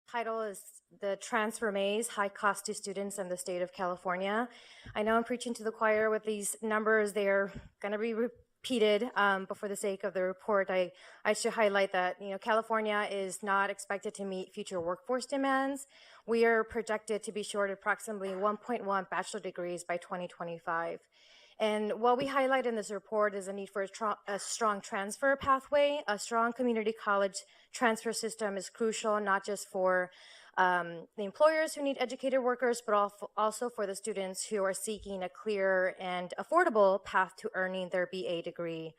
Title is the Transfer Maze, High Cost to Students in the State of California. I know I'm preaching to the choir with these numbers. They are going to be repeated, but for the sake of the report, I should highlight that California is not expected to meet future workforce demands. We are projected to be short approximately 1.1 bachelor degrees by 2025. And what we highlight in this report is a need for a strong transfer pathway. A strong community college transfer system is crucial, not just for the employers who need educated workers, but also for the students who are seeking a clear and affordable path to earning their BA degree.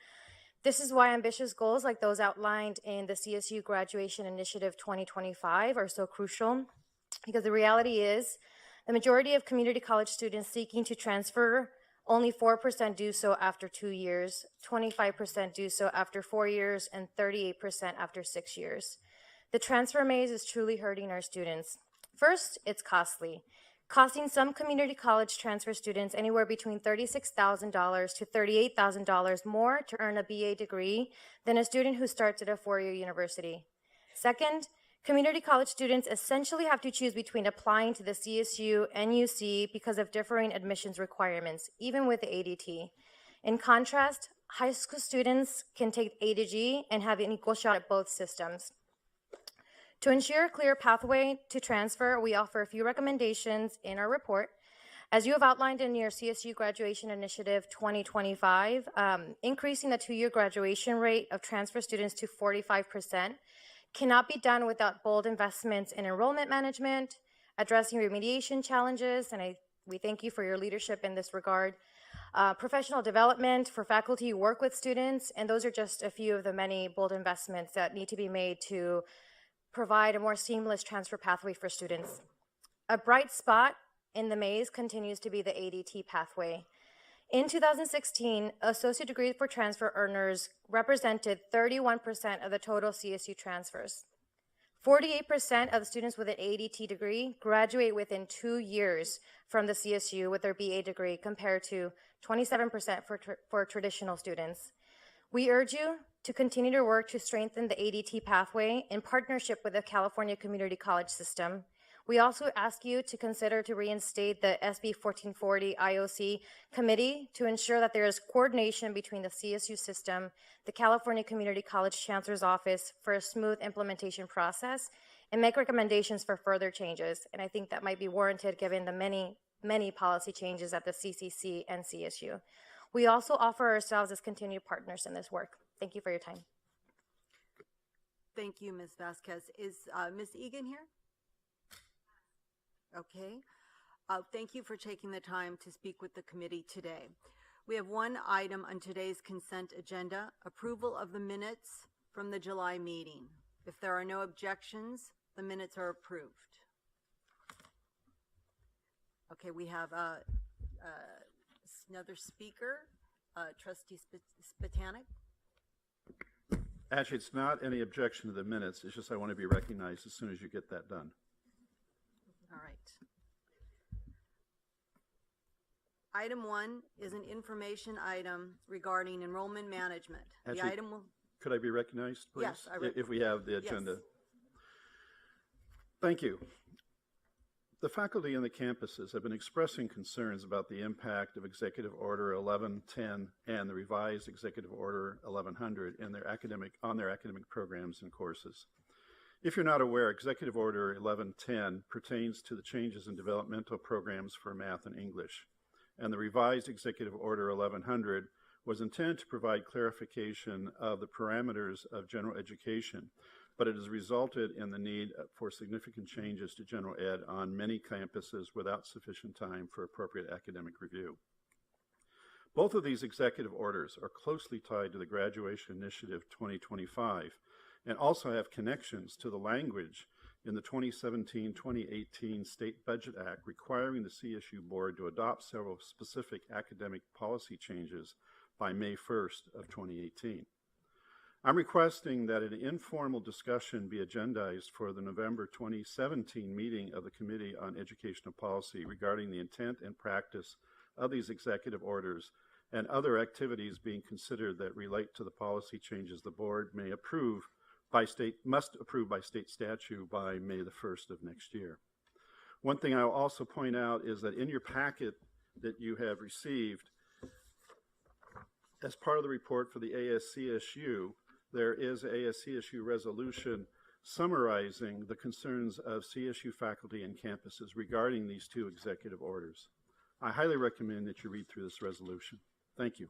This is why ambitious goals like those outlined in the CSU Graduation Initiative 2025 are so crucial, because the reality is the majority of community college students seeking to transfer, only 4% do so after 2 years, 25% do so after 4 years, and 38% after 6 years. The transfer maze is truly hurting our students. First, it's costly, costing some community college transfer students anywhere between $36,000 to $38,000 more to earn a BA degree than a student who starts at a four-year university. Second, community college students essentially have to choose between applying to the CSU and UC because of differing admissions requirements, even with the ADT. In contrast, high school students can take A to G and have an equal shot at both systems. To ensure a clear pathway to transfer, we offer a few recommendations in our report. As you have outlined in your CSU Graduation Initiative 2025, increasing the 2-year graduation rate of transfer students to 45% cannot be done without bold investments in enrollment management, addressing remediation challenges, and we thank you for your leadership in this regard, professional development for faculty who work with students, and those are just a few of the many bold investments that need to be made to provide a more seamless transfer pathway for students. A bright spot in the maze continues to be the ADT pathway. In 2016, associate degree for transfer earners represented 31% of the total CSU transfers. 48% of the students with an ADT degree graduate within 2 years from the CSU with their BA degree, compared to 27% for traditional students. We urge you to continue to work to strengthen the ADT pathway in partnership with the California Community College System. We also ask you to consider to reinstate the SB 1440 IOC committee to ensure that there is coordination between the CSU system, the California Community College Chancellor's Office for a smooth implementation process, and make recommendations for further changes. And I think that might be warranted given the many policy changes at the CCC and CSU. We also offer ourselves as continued partners in this work. Thank you for your time. Thank you, Ms. Vasquez. Is Ms. Egan here? Okay. Thank you for taking the time to speak with the committee today. We have one item on today's consent agenda, approval of the minutes from the July meeting. If there are no objections, the minutes are approved. Okay, we have another speaker, Trustee Spitanik. Actually, it's not any objection to the minutes. It's just I want to be recognized as soon as you get that done. All right. Item 1 is an information item regarding enrollment management. Actually, the item will... Could I be recognized, please? Yes. If we have the agenda. Yes. Thank you. The faculty in the campuses have been expressing concerns about the impact of Executive Order 1110 and the revised Executive Order 1100 on their academic programs and courses. If you're not aware, Executive Order 1110 pertains to the changes in developmental programs for math and English, and the revised Executive Order 1100 was intended to provide clarification of the parameters of general education, but it has resulted in the need for significant changes to general ed on many campuses without sufficient time for appropriate academic review. Both of these executive orders are closely tied to the Graduation Initiative 2025 and also have connections to the language in the 2017-2018 State Budget Act requiring the CSU Board to adopt several specific academic policy changes by May 1st of 2018. I'm requesting that an informal discussion be agendized for the November 2017 meeting of the Committee on Educational Policy regarding the intent and practice of these executive orders and other activities being considered that relate to the policy changes the Board may approve must approve by state statute by May the 1st of next year. One thing I'll also point out is that in your packet that you have received, as part of the report for the ASCSU, there is an ASCSU resolution summarizing the concerns of CSU faculty and campuses regarding these two executive orders. I highly recommend that you read through this resolution. Thank you.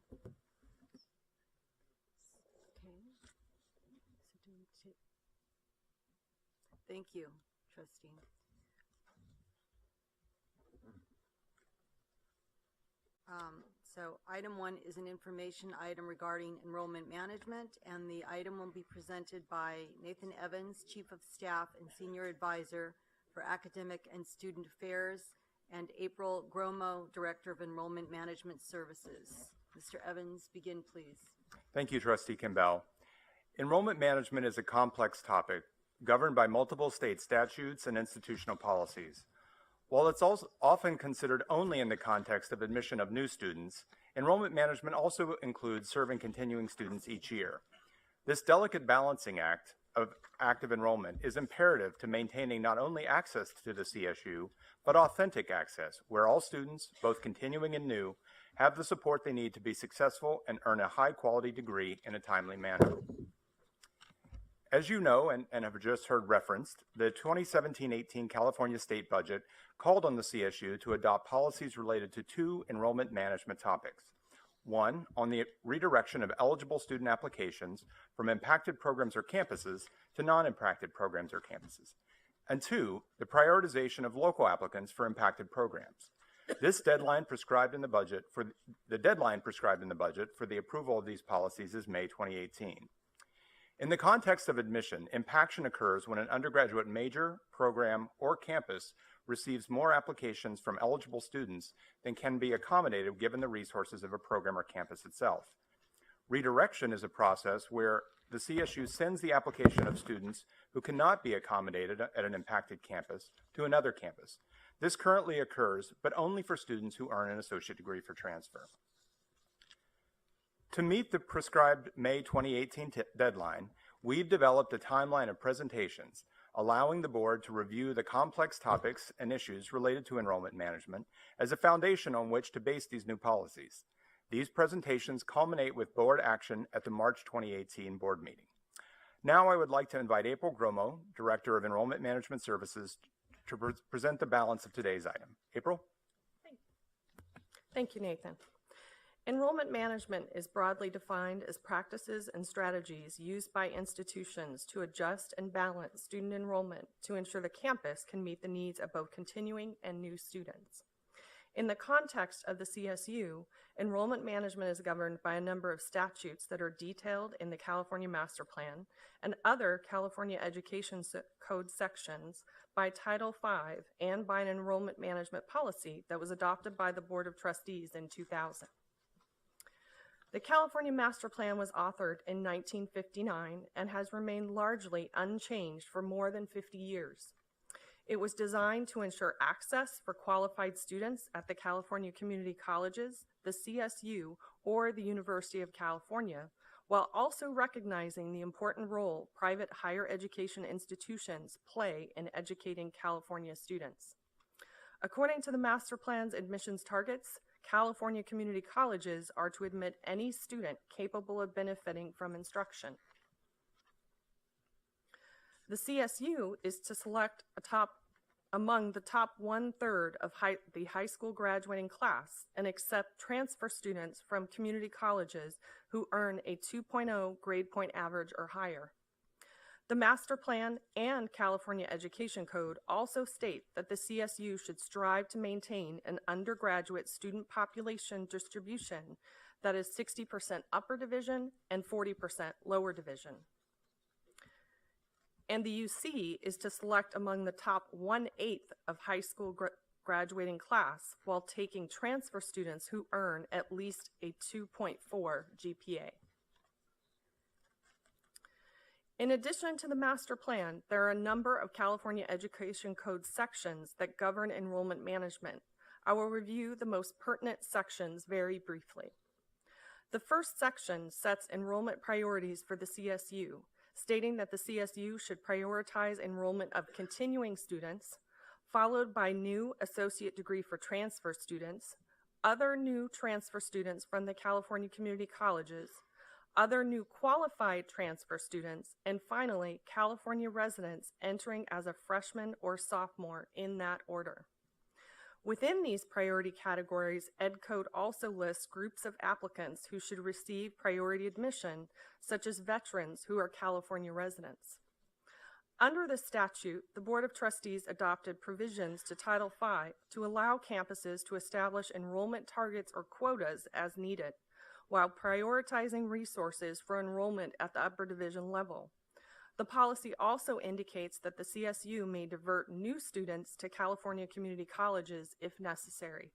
Thank you, Trustee. So item 1 is an information item regarding enrollment management, and the item will be presented by Nathan Evans, Chief of Staff and Senior Advisor for Academic and Student Affairs, and April Gromo, Director of Enrollment Management Services. Mr. Evans, begin, please. Thank you, Trustee Kimball. Enrollment management is a complex topic governed by multiple state statutes and institutional policies. While it's also often considered only in the context of admission of new students, enrollment management also includes serving continuing students each year. This delicate balancing act of active enrollment is imperative to maintaining not only access to the CSU, but authentic access, where all students, both continuing and new, have the support they need to be successful and earn a high-quality degree in a timely manner. As you know and have just heard referenced, the 2017-18 California state budget called on the CSU to adopt policies related to two enrollment management topics. One, on the redirection of eligible student applications from impacted programs or campuses to non-impacted programs or campuses. And two, the prioritization of local applicants for impacted programs. This deadline prescribed in the budget for the approval of these policies is May 2018. In the context of admission, impaction occurs when an undergraduate major, program, or campus receives more applications from eligible students than can be accommodated given the resources of a program or campus itself. Redirection is a process where the CSU sends the application of students who cannot be accommodated at an impacted campus to another campus. This currently occurs, but only for students who earn an associate degree for transfer. To meet the prescribed May 2018 deadline, we've developed a timeline of presentations, allowing the board to review the complex topics and issues related to enrollment management as a foundation on which to base these new policies. These presentations culminate with board action at the March 2018 board meeting. Now I would like to invite April Gromo, Director of Enrollment Management Services, to present the balance of today's item. April? Thank you, Nathan. Enrollment management is broadly defined as practices and strategies used by institutions to adjust and balance student enrollment to ensure the campus can meet the needs of both continuing and new students. In the context of the CSU, enrollment management is governed by a number of statutes that are detailed in the California Master Plan and other California Education Code sections, by Title V, and by an enrollment management policy that was adopted by the Board of Trustees in 2000. The California Master Plan was authored in 1959 and has remained largely unchanged for more than 50 years. It was designed to ensure access for qualified students at the California community colleges, the CSU, or the University of California, while also recognizing the important role private higher education institutions play in educating California students. According to the Master Plan's admissions targets, California community colleges are to admit any student capable of benefiting from instruction. The CSU is to select among the top 1/3 of the high school graduating class and accept transfer students from community colleges who earn a 2.0 grade point average or higher. The Master Plan and California Education Code also state that the CSU should strive to maintain an undergraduate student population distribution that is 60% upper division and 40% lower division. And the UC is to select among the top 1/8 of high school graduating class while taking transfer students who earn at least a 2.4 GPA. In addition to the Master Plan, there are a number of California Education Code sections that govern enrollment management. I will review the most pertinent sections very briefly. The first section sets enrollment priorities for the CSU, stating that the CSU should prioritize enrollment of continuing students, followed by new associate degree for transfer students, other new transfer students from the California community colleges, other new qualified transfer students, and finally, California residents entering as a freshman or sophomore in that order. Within these priority categories, Ed Code also lists groups of applicants who should receive priority admission, such as veterans who are California residents. Under the statute, the Board of Trustees adopted provisions to Title V to allow campuses to establish enrollment targets or quotas as needed, while prioritizing resources for enrollment at the upper division level. The policy also indicates that the CSU may divert new students to California community colleges if necessary.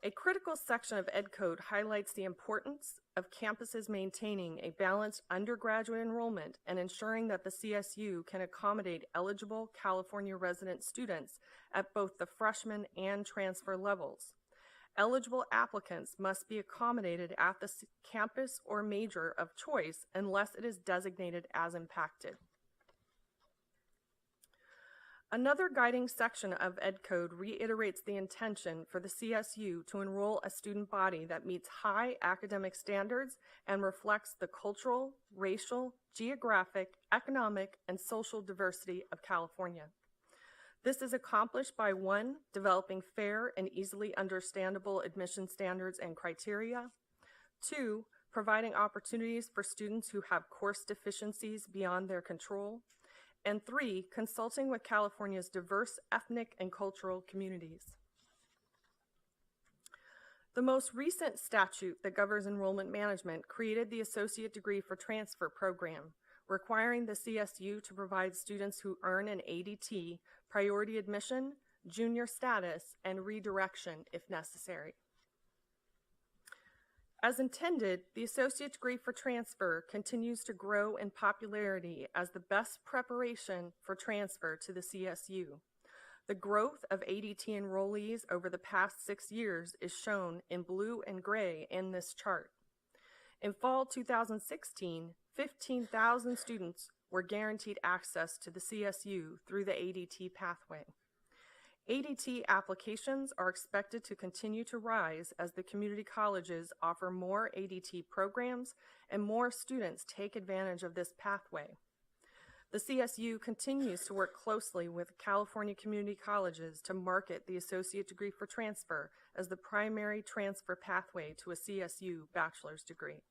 A critical section of Ed Code highlights the importance of campuses maintaining a balanced undergraduate enrollment and ensuring that the CSU can accommodate eligible California resident students at both the freshman and transfer levels. Eligible applicants must be accommodated at the campus or major of choice unless it is designated as impacted. Another guiding section of Ed Code reiterates the intention for the CSU to enroll a student body that meets high academic standards and reflects the cultural, racial, geographic, economic, and social diversity of California. This is accomplished by 1, developing fair and easily understandable admission standards and criteria, 2, providing opportunities for students who have course deficiencies beyond their control, and 3, consulting with California's diverse ethnic and cultural communities. The most recent statute that governs enrollment management created the Associate Degree for Transfer program, requiring the CSU to provide students who earn an ADT priority admission, junior status, and redirection if necessary. As intended, the Associate Degree for Transfer continues to grow in popularity as the best preparation for transfer to the CSU. The growth of ADT enrollees over the past 6 years is shown in blue and gray in this chart. In fall 2016, 15,000 students were guaranteed access to the CSU through the ADT pathway. ADT applications are expected to continue to rise as the community colleges offer more ADT programs and more students take advantage of this pathway. The CSU continues to work closely with California community colleges to market the Associate Degree for Transfer as the primary transfer pathway to a CSU bachelor's degree.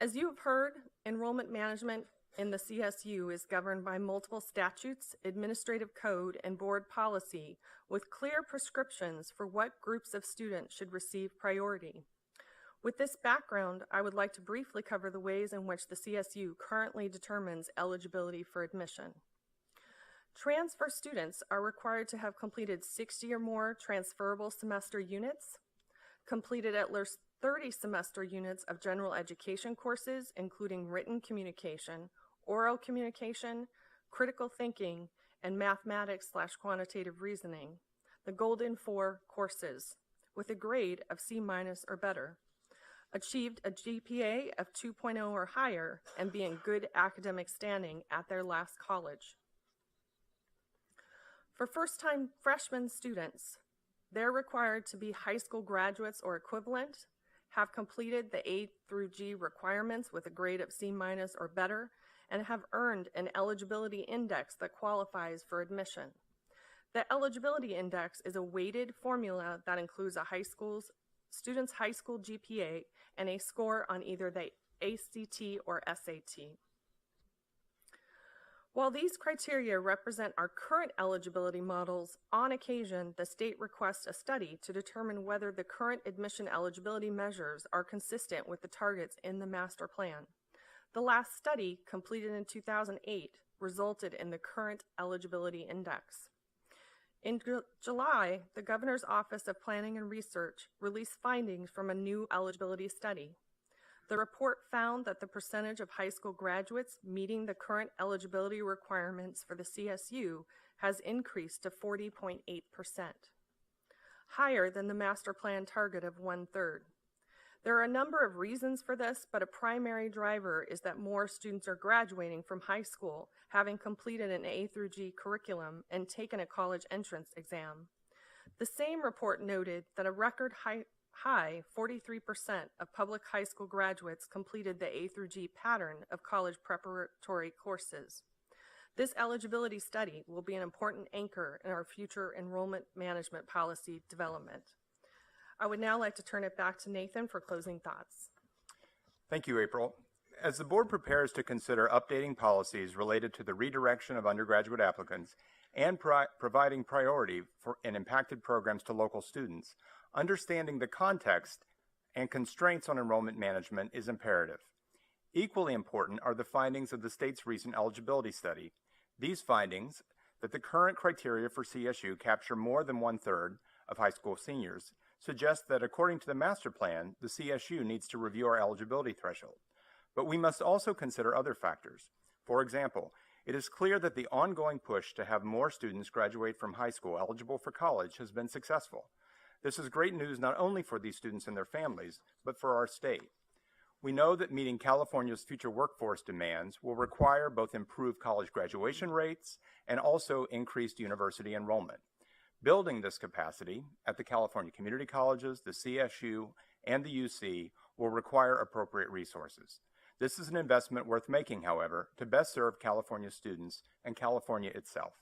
As you have heard, enrollment management in the CSU is governed by multiple statutes, administrative code, and board policy with clear prescriptions for what groups of students should receive priority. With this background, I would like to briefly cover the ways in which the CSU currently determines eligibility for admission. Transfer students are required to have completed 60 or more transferable semester units, completed at least 30 semester units of general education courses, including written communication, oral communication, critical thinking, and mathematics/quantitative reasoning, the Golden 4 courses, with a grade of C- or better, achieved a GPA of 2.0 or higher, and be in good academic standing at their last college. For first-time freshman students, they're required to be high school graduates or equivalent, have completed the A through G requirements with a grade of C- or better, and have earned an eligibility index that qualifies for admission. The eligibility index is a weighted formula that includes a student's high school GPA and a score on either the ACT or SAT. While these criteria represent our current eligibility models, on occasion, the state requests a study to determine whether the current admission eligibility measures are consistent with the targets in the master plan. The last study, completed in 2008, resulted in the current eligibility index. In July, the Governor's Office of Planning and Research released findings from a new eligibility study. The report found that the percentage of high school graduates meeting the current eligibility requirements for the CSU has increased to 40.8%, higher than the master plan target of 1/3. There are a number of reasons for this, but a primary driver is that more students are graduating from high school, having completed an A through G curriculum and taken a college entrance exam. The same report noted that a record high 43% of public high school graduates completed the A through G pattern of college preparatory courses. This eligibility study will be an important anchor in our future enrollment management policy development. I would now like to turn it back to Nathan for closing thoughts. Thank you, April. As the board prepares to consider updating policies related to the redirection of undergraduate applicants and providing priority for and impacted programs to local students, understanding the context and constraints on enrollment management is imperative. Equally important are the findings of the state's recent eligibility study. These findings, that the current criteria for CSU capture more than 1/3 of high school seniors, suggest that according to the master plan, the CSU needs to review our eligibility threshold. But we must also consider other factors. For example, it is clear that the ongoing push to have more students graduate from high school eligible for college has been successful. This is great news not only for these students and their families, but for our state. We know that meeting California's future workforce demands will require both improved college graduation rates and also increased university enrollment. Building this capacity at the California community colleges, the CSU, and the UC will require appropriate resources. This is an investment worth making, however, to best serve California students and California itself.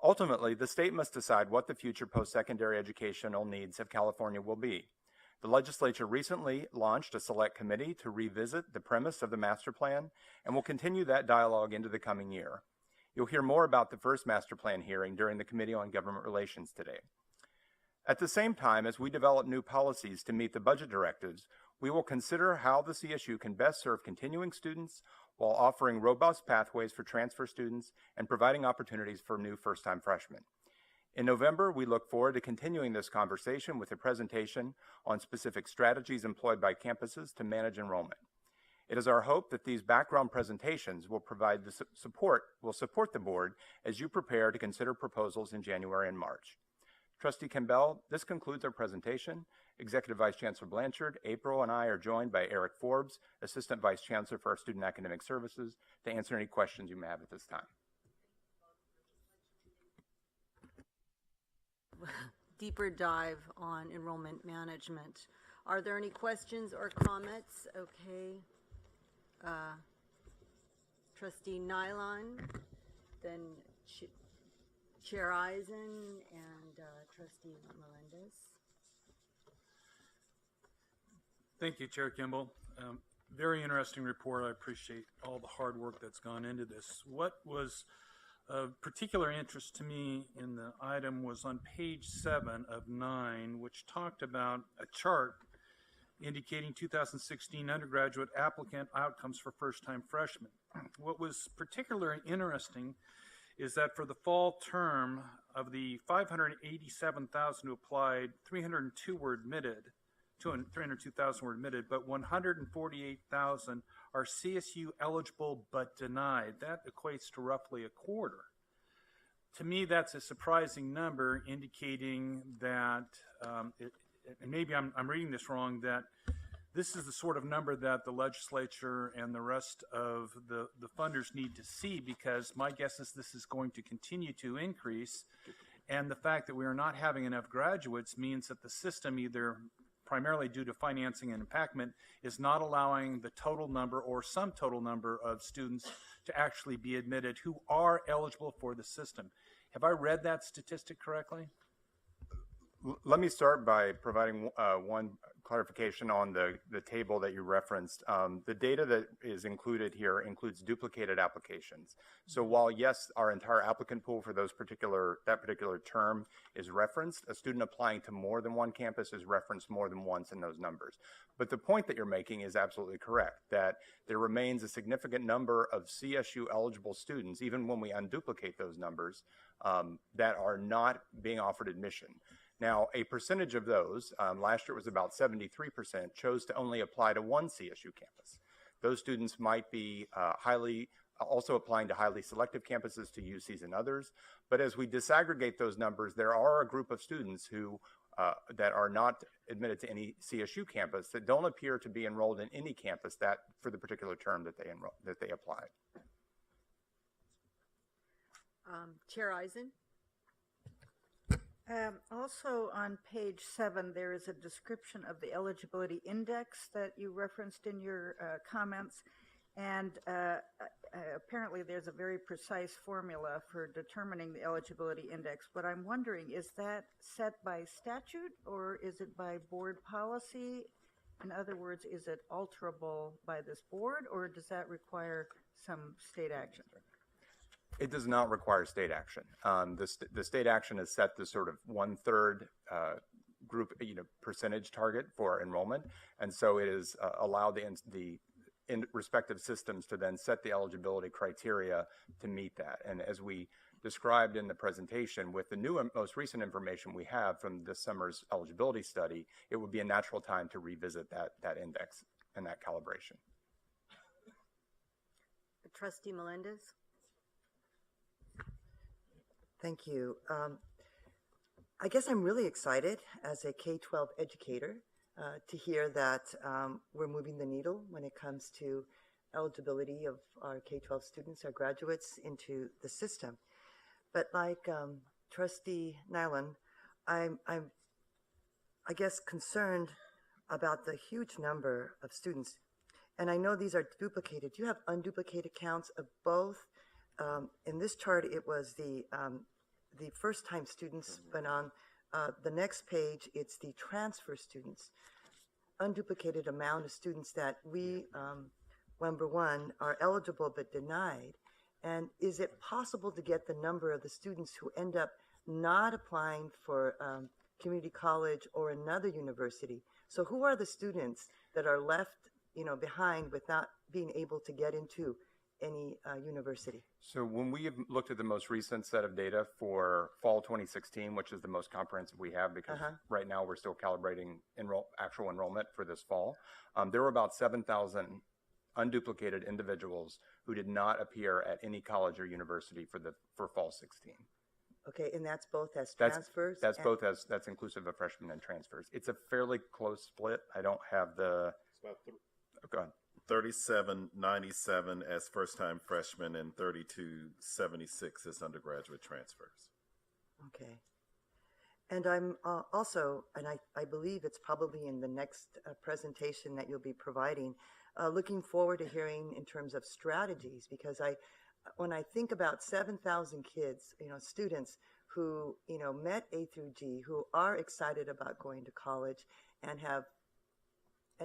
Ultimately, the state must decide what the future post-secondary educational needs of California will be. The legislature recently launched a select committee to revisit the premise of the master plan and will continue that dialogue into the coming year. You'll hear more about the first master plan hearing during the Committee on Government Relations today. At the same time, as we develop new policies to meet the budget directives, we will consider how the CSU can best serve continuing students while offering robust pathways for transfer students and providing opportunities for new first-time freshmen. In November, we look forward to continuing this conversation with a presentation on specific strategies employed by campuses to manage enrollment. It is our hope that these background presentations will provide the support the board as you prepare to consider proposals in January and March. Trustee Campbell, this concludes our presentation. Executive Vice Chancellor Blanchard, April, and I are joined by Eric Forbes, Assistant Vice Chancellor for our Student Academic Services, to answer any questions you may have at this time. Deeper dive on enrollment management. Are there any questions or comments? Okay. Trustee Nylon, then Chair Eisen, and Trustee Melendez. Thank you, Chair Kimball. Very interesting report. I appreciate all the hard work that's gone into this. What was of particular interest to me in the item was on page 7 of 9, which talked about a chart indicating 2016 undergraduate applicant outcomes for first-time freshmen. What was particularly interesting is that for the fall term of the 587,000 who applied, 302,000 were admitted, but 148,000 are CSU eligible but denied. That equates to roughly a quarter. To me, that's a surprising number, indicating that, and maybe I'm reading this wrong, that this is the sort of number that the legislature and the rest of the funders need to see, because my guess is this is going to continue to increase, and the fact that we are not having enough graduates means that the system, either primarily due to financing and impactment, is not allowing the total number or some total number of students to actually be admitted who are eligible for the system. Have I read that statistic correctly? Let me start by providing one clarification on the table that you referenced. The data that is included here includes duplicated applications. So while yes, our entire applicant pool for that particular term is referenced, a student applying to more than one campus is referenced more than once in those numbers. But the point that you're making is absolutely correct, that there remains a significant number of CSU eligible students, even when we unduplicate those numbers, that are not being offered admission. Now, a percentage of those, last year it was about 73%, chose to only apply to one CSU campus. Those students might be also applying to highly selective campuses, to UCs and others. But as we disaggregate those numbers, there are a group of students who that are not admitted to any CSU campus that don't appear to be enrolled in any campus that for the particular term that they applied. Chair Eisen? Also on page 7, there is a description of the eligibility index that you referenced in your comments. And apparently there's a very precise formula for determining the eligibility index. What I'm wondering, is that set by statute or is it by board policy? In other words, is it alterable by this board or does that require some state action? It does not require state action. The state action is set to sort of 1/3 group, percentage target for enrollment, and so it is allowed the respective systems to then set the eligibility criteria to meet that. And as we described in the presentation, with the new and most recent information we have from this summer's eligibility study, it would be a natural time to revisit that index and that calibration. Trustee Melendez? Thank you. I guess I'm really excited as a K-12 educator to hear that we're moving the needle when it comes to eligibility of our K-12 students, our graduates, into the system. But like Trustee Nyland, I'm I guess concerned about the huge number of students. And I know these are duplicated. Do you have unduplicated counts of both? In this chart, it was the first-time students, but on the next page, it's the transfer students. Unduplicated amount of students that we, number one, are eligible but denied. And is it possible to get the number of the students who end up not applying for community college or another university? So who are the students that are left, behind without being able to get into any university? So when we have looked at the most recent set of data for fall 2016, which is the most comprehensive we have because right now we're still calibrating actual enrollment for this fall, there were about 7,000 unduplicated individuals who did not appear at any college or university for fall 16. Okay, and that's both as transfers? That's inclusive of freshmen and transfers. It's a fairly close split. I don't have the... Go ahead. 3797 as first-time freshmen and 3276 as undergraduate transfers. Okay. And I'm also, and I believe it's probably in the next presentation that you'll be providing, looking forward to hearing in terms of strategies, because when I think about 7,000 kids, students who, met A through G, who are excited about going to college and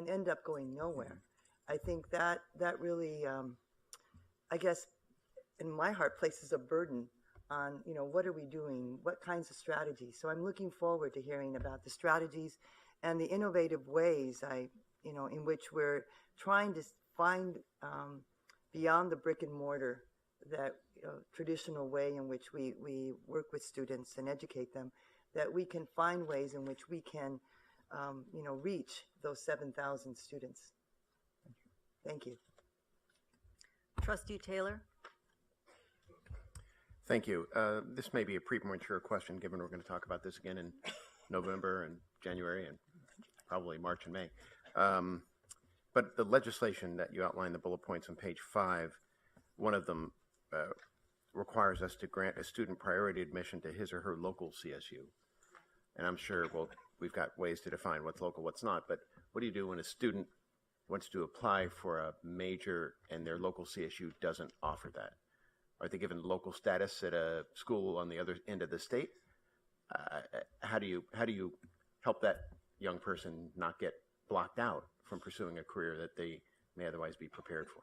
end up going nowhere. I think that really, I guess, in my heart, places a burden on, what are we doing? What kinds of strategies? So I'm looking forward to hearing about the strategies and the innovative ways in which we're trying to find beyond the brick and mortar, that traditional way in which we work with students and educate them, that we can find ways in which we can reach those 7,000 students. Thank you. Trustee Taylor? Thank you. This may be a premature question, given we're going to talk about this again in November and January and probably March and May. But the legislation that you outlined, the bullet points on page 5, one of them requires us to grant a student priority admission to his or her local CSU. And I'm sure, we've got ways to define what's local, what's not, but what do you do when a student wants to apply for a major and their local CSU doesn't offer that? Are they given local status at a school on the other end of the state? How do you help that young person not get blocked out from pursuing a career that they may otherwise be prepared for?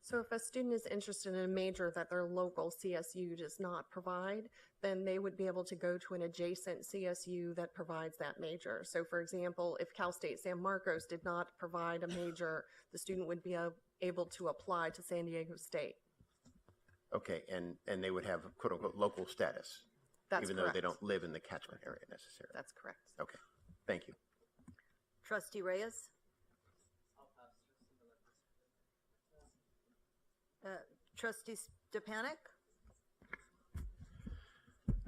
So if a student is interested in a major that their local CSU does not provide, then they would be able to go to an adjacent CSU that provides that major. So for example, if Cal State San Marcos did not provide a major, the student would be able to apply to San Diego State. Okay, and they would have quote unquote local status, That's even correct. though they don't live in the catchment area necessarily. That's correct. Okay, thank you. Trustee Reyes? Trustee Stepanek?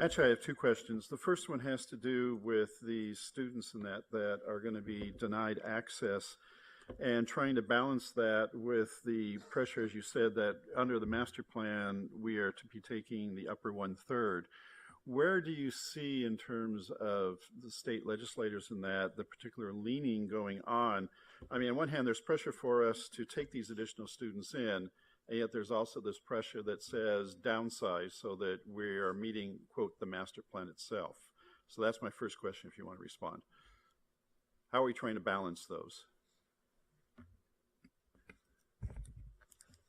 Actually, I have two questions. The first one has to do with the students in that are going to be denied access and trying to balance that with the pressure, as you said, that under the master plan, we are to be taking the upper 1/3. Where do you see in terms of the state legislators in that, the particular leaning going on? I mean, on one hand, there's pressure for us to take these additional students in, and yet there's also this pressure that says downsize so that we are meeting, quote, the master plan itself. So that's my first question, if you want to respond. How are we trying to balance those?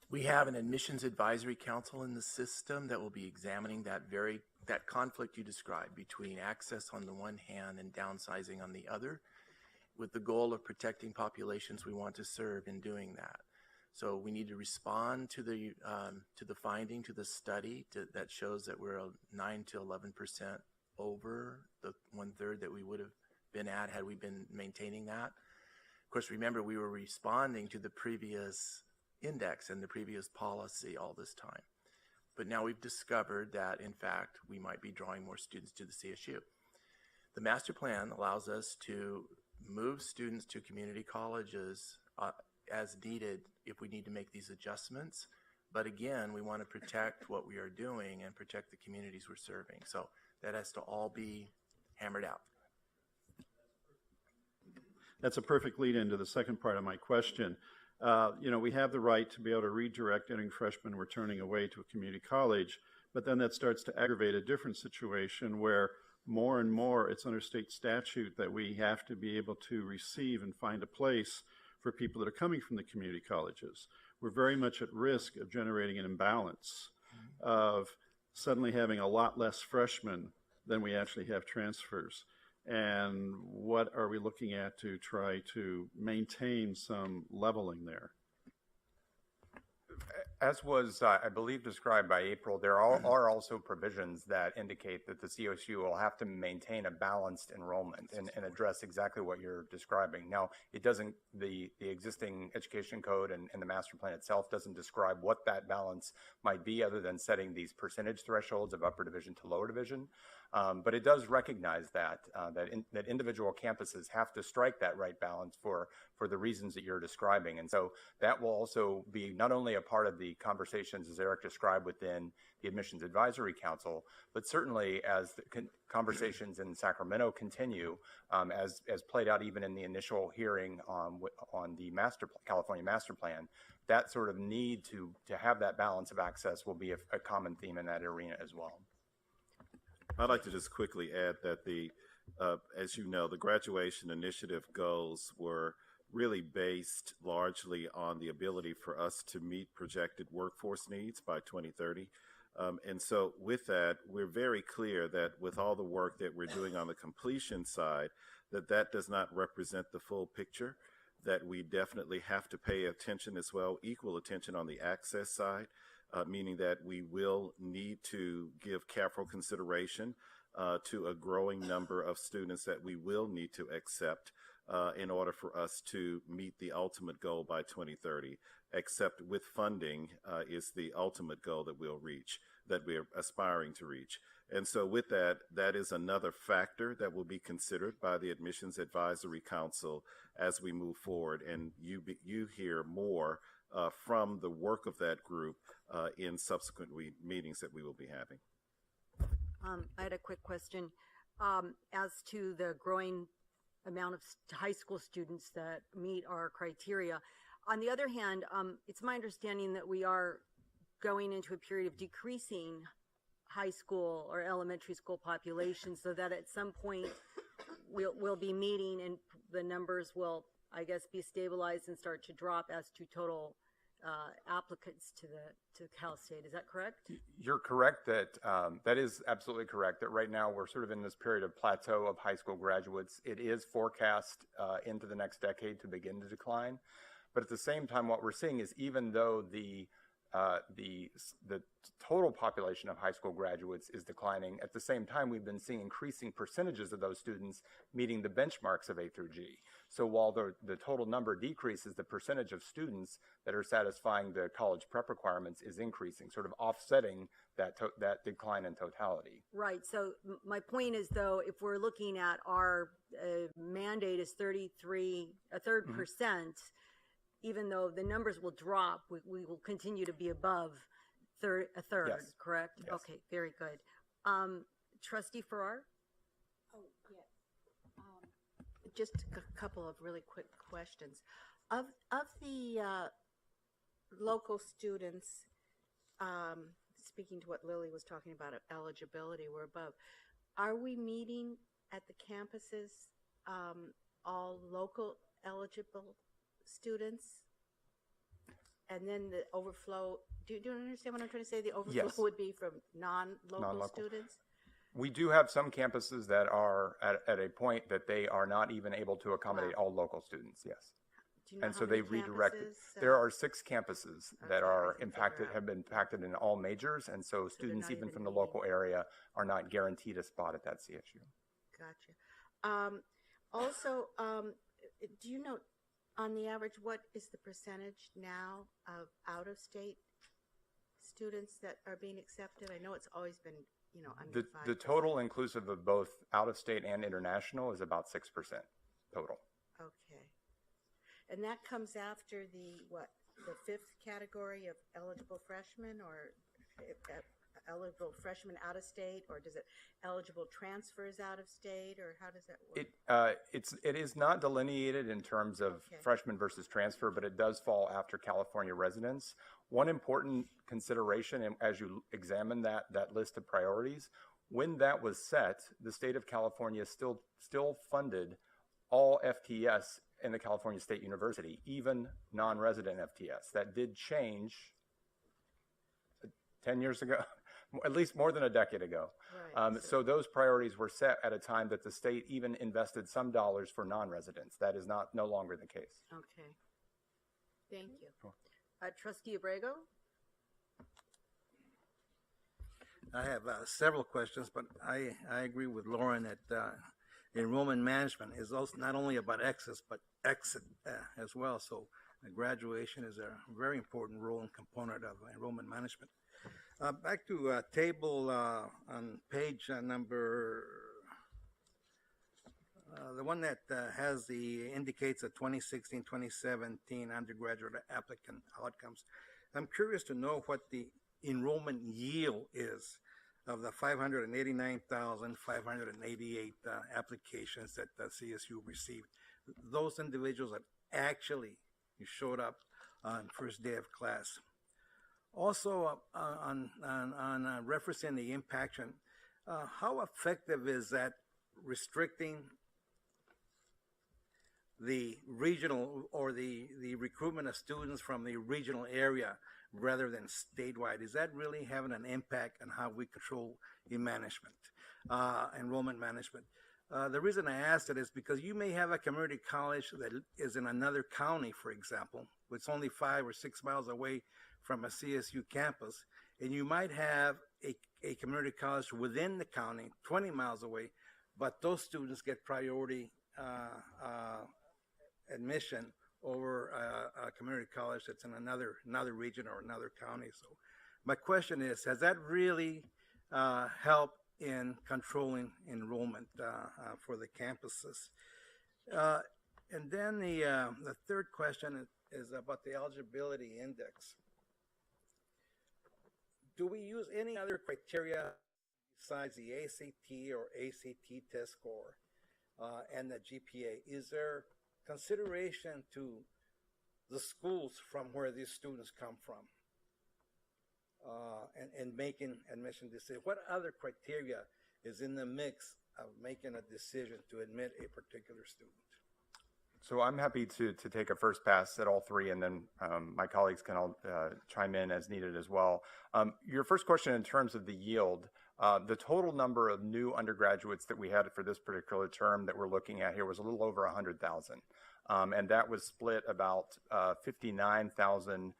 We have an admissions advisory council in the system that will be examining that conflict you described between access on the one hand and downsizing on the other, with the goal of protecting populations we want to serve in doing that. So we need to respond to the finding, to the study that shows that we're 9 to 11% over the 1/3 that we would have been at had we been maintaining that. Of course, remember, we were responding to the previous index and the previous policy all this time. But now we've discovered that, in fact, we might be drawing more students to the CSU. The master plan allows us to move students to community colleges as needed if we need to make these adjustments. But again, we want to protect what we are doing and protect the communities we're serving. So that has to all be hammered out. That's a perfect lead into the second part of my question. We have the right to be able to redirect entering freshmen returning away to a community college, but then that starts to aggravate a different situation where more and more it's under state statute that we have to be able to receive and find a place for people that are coming from the community colleges. We're very much at risk of generating an imbalance of suddenly having a lot less freshmen than we actually have transfers. And what are we looking at to try to maintain some leveling there? As was, I believe, described by April, there are also provisions that indicate that the CSU will have to maintain a balanced enrollment and address exactly what you're describing. Now, it doesn't, the existing education code and the master plan itself doesn't describe what that balance might be other than setting these percentage thresholds of upper division to lower division. But it does recognize that individual campuses have to strike that right balance for the reasons that you're describing. And so that will also be not only a part of the conversations, as Eric described, within the Admissions Advisory Council, but certainly as the conversations in Sacramento continue, as played out even in the initial hearing on the California Master Plan, that sort of need to have that balance of access will be a common theme in that arena as well. I'd like to just quickly add that as you know, the graduation initiative goals were really based largely on the ability for us to meet projected workforce needs by 2030. And so with that, we're very clear that with all the work that we're doing on the completion side, that does not represent the full picture, that we definitely have to pay attention as well, equal attention on the access side. Meaning that we will need to give careful consideration to a growing number of students that we will need to accept in order for us to meet the ultimate goal by 2030. Accept with funding is the ultimate goal that we'll reach, that we're aspiring to reach. And so with that, that is another factor that will be considered by the Admissions Advisory Council as we move forward. And you hear more from the work of that group in subsequent meetings that we will be having. I had a quick question as to the growing amount of high school students that meet our criteria. On the other hand, it's my understanding that we are going into a period of decreasing high school or elementary school population, so that at some point we'll be meeting and the numbers will, I guess, be stabilized and start to drop as to total applicants to Cal State. Is that correct? You're correct that is absolutely correct, that right now we're sort of in this period of plateau of high school graduates. It is forecast into the next decade to begin to decline. But at the same time, what we're seeing is even though the total population of high school graduates is declining, at the same time, we've been seeing increasing percentages of those students meeting the benchmarks of A through G. So while the total number decreases, the percentage of students that are satisfying the college prep requirements is increasing, sort of offsetting that decline in totality. Right. So my point is, though, if we're looking at our mandate is 33, a third percent, even though the numbers will drop, we will continue to be above a third, Yes. correct? Yes. Okay, very good. Trustee Farrar? Oh, yes. Just a couple of really quick questions. Of the local students, speaking to what Lily was talking about, eligibility, we're above. Are we meeting at the campuses all local eligible students? And then the overflow, do you understand what I'm trying to say? The overflow Yes. would be from non-local Non-local. students? We do have some campuses that are at a point that they are not even able to accommodate all local students, yes. Do you know And how so many they've redirected. campuses, There are 6 campuses that Okay, I are can impacted, figure out. have been impacted in all majors, and so students not even even from the meeting. local area are not guaranteed a spot at that CSU. Gotcha. Also, do you know, on the average, what is the percentage now of out-of-state students that are being accepted? I know it's always been, under 5%. The total inclusive of both out-of-state and international is about 6% total. Okay. And that comes after the 5th category of eligible freshmen, or eligible freshmen out of state, or does it eligible transfers out of state, or how does that work? It is not delineated in terms of Okay. freshman versus transfer, but it does fall after California residents. One important consideration, and as you examine that list of priorities, when that was set, the state of California still funded all FTS in the California State University, even non-resident FTS. That did change 10 years ago, at least more than a decade ago. Right. So those priorities were set at a time that the state even invested some dollars for non-residents. That is no longer the case. Okay. Thank you. Trustee Abrego? I have several questions, but I agree with Lauren that enrollment management is also not only about access, but exit as well. So graduation is a very important role and component of enrollment management. Back to table on page number, the one that indicates the 2016-2017 undergraduate applicant outcomes. I'm curious to know what the enrollment yield is of the 589,588 applications that the CSU received. Those individuals that actually showed up on first day of class. Also, on referencing the impaction, how effective is that restricting the regional or the recruitment of students from the regional area rather than statewide? Is that really having an impact on how we control enrollment management? The reason I asked it is because you may have a community college that is in another county, for example, it's only 5 or 6 miles away from a CSU campus, and you might have a community college within the county, 20 miles away, but those students get priority admission over a community college that's in another region or another county. So my question is, has that really helped in controlling enrollment for the campuses? And then the third question is about the eligibility index. Do we use any other criteria besides the ACT or ACT test score and the GPA? Is there consideration to the schools from where these students come from and making admission decisions? What other criteria is in the mix of making a decision to admit a particular student? So I'm happy to take a first pass at all three, and then my colleagues can all chime in as needed as well. Your first question in terms of the yield, the total number of new undergraduates that we had for this particular term that we're looking at here was a little over 100,000. And that was split about 59,000.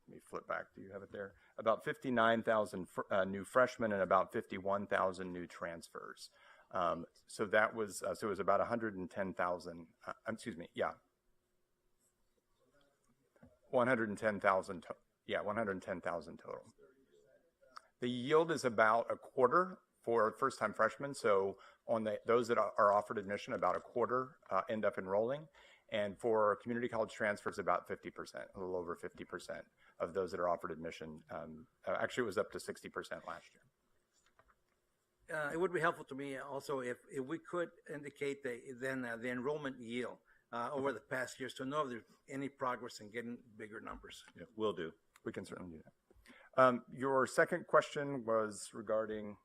Let me flip back. Do you have it there? About 59,000 new freshmen and about 51,000 new transfers. So that was, so it was about 110,000, excuse me, yeah. 110,000, yeah, 110,000 total. The yield is about a quarter for first-time freshmen. So on those that are offered admission, about a quarter end up enrolling. And for community college transfers, about 50%, a little over 50% of those that are offered admission. Actually, it was up to 60% last year. It would be helpful to me also if we could indicate the enrollment yield over the past years to know if there's any progress in getting bigger numbers. Yeah, will do. We can certainly do that. Your second question was regarding,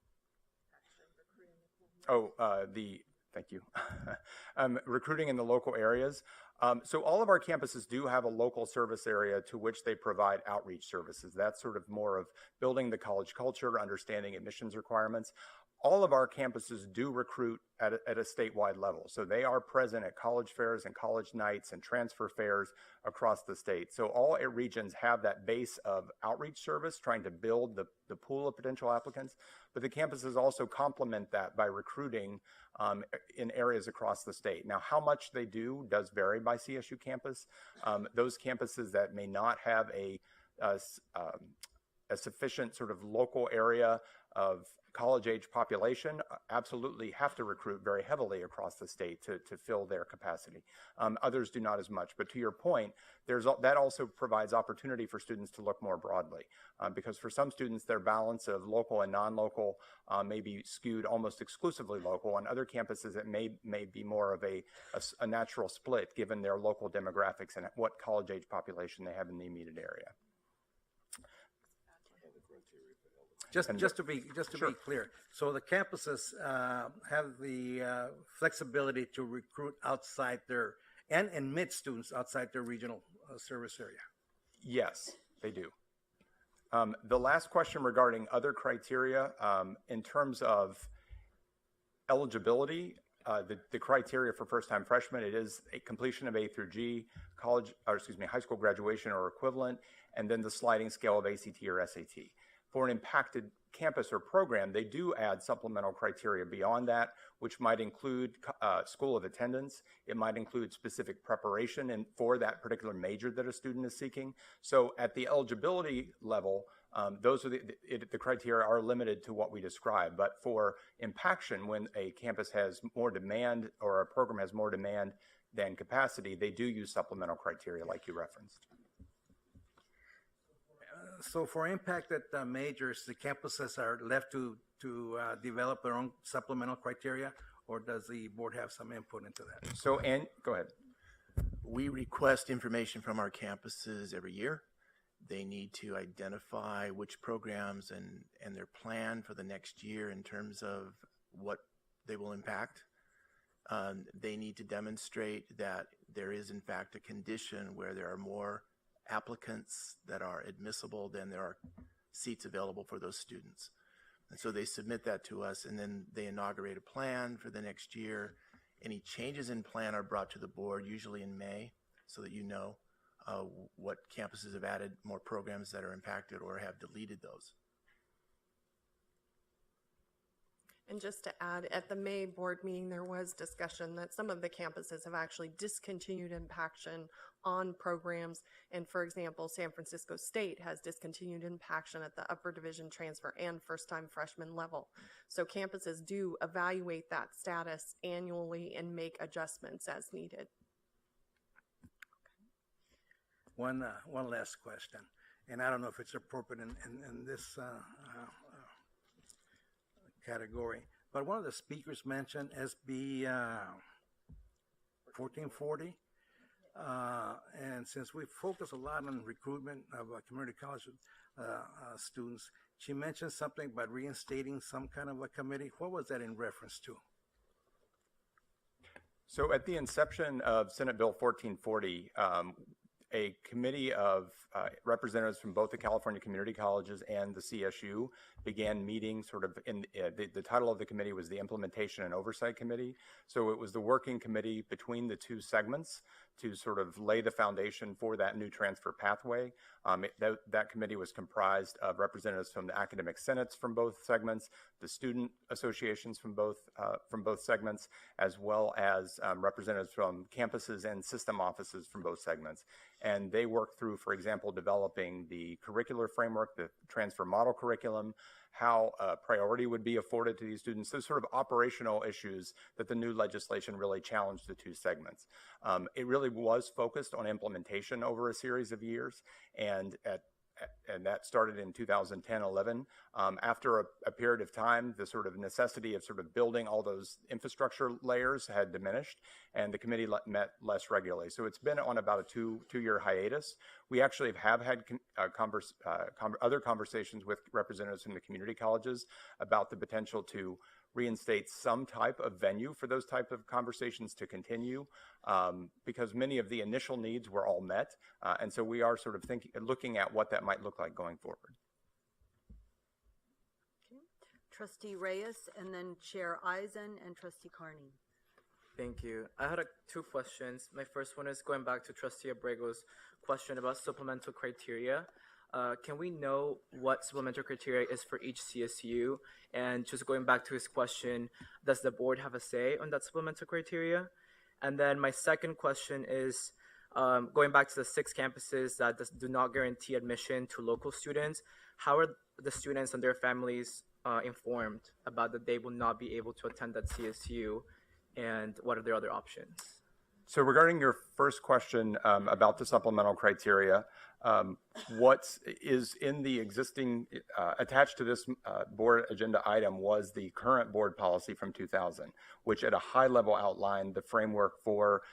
thank you, recruiting in the local areas. So all of our campuses do have a local service area to which they provide outreach services. That's sort of more of building the college culture, understanding admissions requirements. All of our campuses do recruit at a statewide level. So they are present at college fairs and college nights and transfer fairs across the state. So all regions have that base of outreach service, trying to build the pool of potential applicants. But the campuses also complement that by recruiting in areas across the state. Now, how much they do does vary by CSU campus. Those campuses that may not have a sufficient sort of local area of college-age population absolutely have to recruit very heavily across the state to fill their capacity. Others do not as much. But to your point, that also provides opportunity for students to look more broadly. Because for some students, their balance of local and non-local may be skewed almost exclusively local. On other campuses, it may be more of a natural split given their local demographics and what college-age population they have in the immediate area. Just to be clear, so the campuses have the flexibility to recruit outside their and admit students outside their regional service area. Yes, they do. The last question regarding other criteria, in terms of eligibility, the criteria for first-time freshmen, it is a completion of A through G, high school graduation or equivalent, and then the sliding scale of ACT or SAT. For an impacted campus or program, they do add supplemental criteria beyond that, which might include school of attendance. It might include specific preparation for that particular major that a student is seeking. So at the eligibility level, those are the criteria are limited to what we described. But for impaction, when a campus has more demand or a program has more demand than capacity, they do use supplemental criteria like you referenced. So for impacted majors, the campuses are left to develop their own supplemental criteria, or does the board have some input into that? So, and go ahead. We request information from our campuses every year. They need to identify which programs and their plan for the next year in terms of what they will impact. They need to demonstrate that there is, in fact, a condition where there are more applicants that are admissible than there are seats available for those students. And so they submit that to us, and then they inaugurate a plan for the next year. Any changes in plan are brought to the board, usually in May, so that you know what campuses have added more programs that are impacted or have deleted those. And just to add, at the May board meeting, there was discussion that some of the campuses have actually discontinued impaction on programs. And for example, San Francisco State has discontinued impaction at the upper division transfer and first-time freshman level. So campuses do evaluate that status annually and make adjustments as needed. One last question, and I don't know if it's appropriate in this category, but one of the speakers mentioned SB 1440, and since we focus a lot on recruitment of community college students, she mentioned something about reinstating some kind of a committee. What was that in reference to? So at the inception of Senate Bill 1440, a committee of representatives from both the California community colleges and the CSU began meeting sort of in the title of the committee was the Implementation and Oversight Committee. So it was the working committee between the two segments to sort of lay the foundation for that new transfer pathway. That committee was comprised of representatives from the academic senates from both segments, the student associations from both segments, as well as representatives from campuses and system offices from both segments. And they worked through, for example, developing the curricular framework, the transfer model curriculum, how priority would be afforded to these students, those sort of operational issues that the new legislation really challenged the two segments. It really was focused on implementation over a series of years, and that started in 2010-11. After a period of time, the sort of necessity of sort of building all those infrastructure layers had diminished, and the committee met less regularly. So it's been on about a two-year hiatus. We actually have had other conversations with representatives from the community colleges about the potential to reinstate some type of venue for those type of conversations to continue, because many of the initial needs were all met. And so we are sort of looking at what that might look like going forward. Okay. Trustee Reyes, and then Chair Eisen and Trustee Carney. Thank you. I had two questions. My first one is going back to Trustee Abrego's question about supplemental criteria. Can we know what supplemental criteria is for each CSU? And just going back to his question, does the board have a say on that supplemental criteria? And then my second question is going back to the 6 campuses that do not guarantee admission to local students, how are the students and their families informed about that they will not be able to attend that CSU, and what are their other options? So regarding your first question about the supplemental criteria, what is in the existing, attached to this board agenda item was the current board policy from 2000, which at a high level outlined the framework for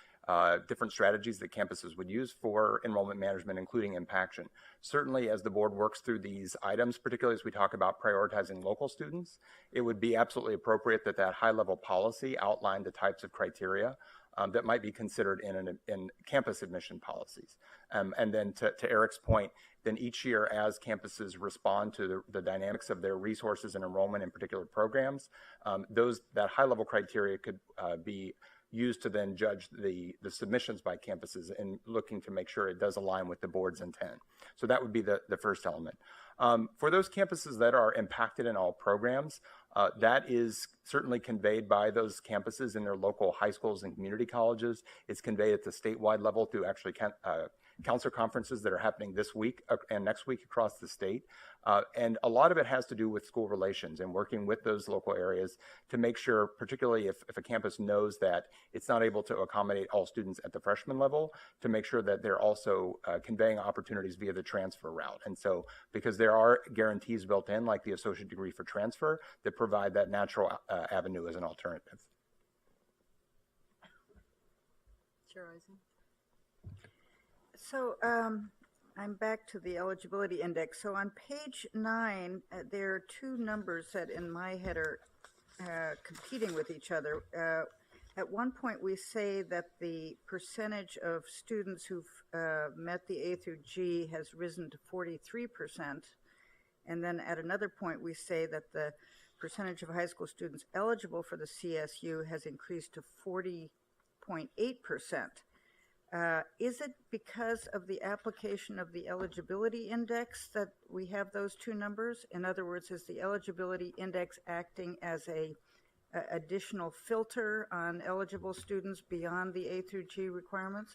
different strategies that campuses would use for enrollment management, including impaction. Certainly, as the board works through these items, particularly as we talk about prioritizing local students, it would be absolutely appropriate that that high level policy outline the types of criteria that might be considered in campus admission policies. And then to Eric's point, then each year as campuses respond to the dynamics of their resources and enrollment in particular programs, that high-level criteria could be used to then judge the submissions by campuses and looking to make sure it does align with the board's intent. So that would be the first element. For those campuses that are impacted in all programs, that is certainly conveyed by those campuses in their local high schools and community colleges. It's conveyed at the statewide level through actually counselor conferences that are happening this week and next week across the state. And a lot of it has to do with school relations and working with those local areas to make sure, particularly if a campus knows that it's not able to accommodate all students at the freshman level, to make sure that they're also conveying opportunities via the transfer route. And so, because there are guarantees built in, like the associate degree for transfer, that provide that natural avenue as an alternative. Chair Eisen. So I'm back to the eligibility index. So on page 9, there are two numbers that in my head are competing with each other. At one point, we say that the percentage of students who've met the A through G has risen to 43%. And then at another point, we say that the percentage of high school students eligible for the CSU has increased to 40.8%. Is it because of the application of the eligibility index that we have those two numbers? In other words, is the eligibility index acting as a additional filter on eligible students beyond the A through G requirements?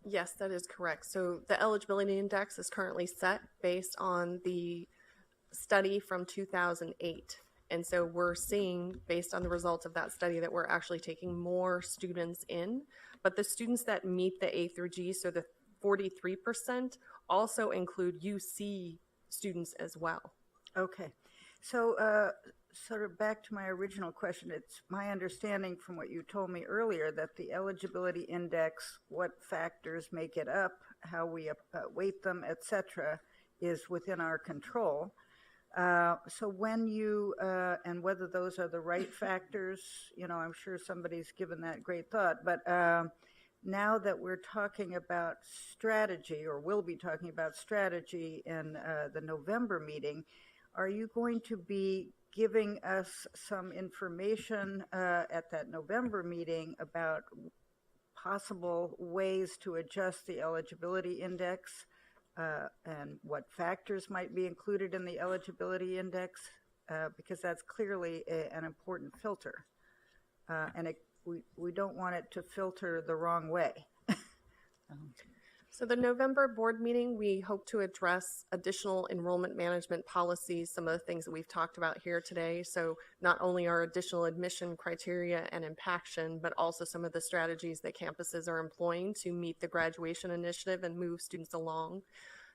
Yes, that is correct. So the eligibility index is currently set based on the study from 2008. And so we're seeing, based on the results of that study, that we're actually taking more students in. But the students that meet the A through G, so the 43%, also include UC students as well. Okay. So sort of back to my original question, it's my understanding from what you told me earlier that the eligibility index, what factors make it up, how we weight them, etc., is within our control. So when you, and whether those are the right factors, you know, I'm sure somebody's given that great thought, but now that we're talking about strategy, or will be talking about strategy in the November meeting, are you going to be giving us some information at that November meeting about possible ways to adjust the eligibility index and what factors might be included in the eligibility index, because that's clearly an important filter. And we don't want it to filter the wrong way. So the November board meeting, we hope to address additional enrollment management policies, some of the things that we've talked about here today. So not only our additional admission criteria and impaction, but also some of the strategies that campuses are employing to meet the graduation initiative and move students along.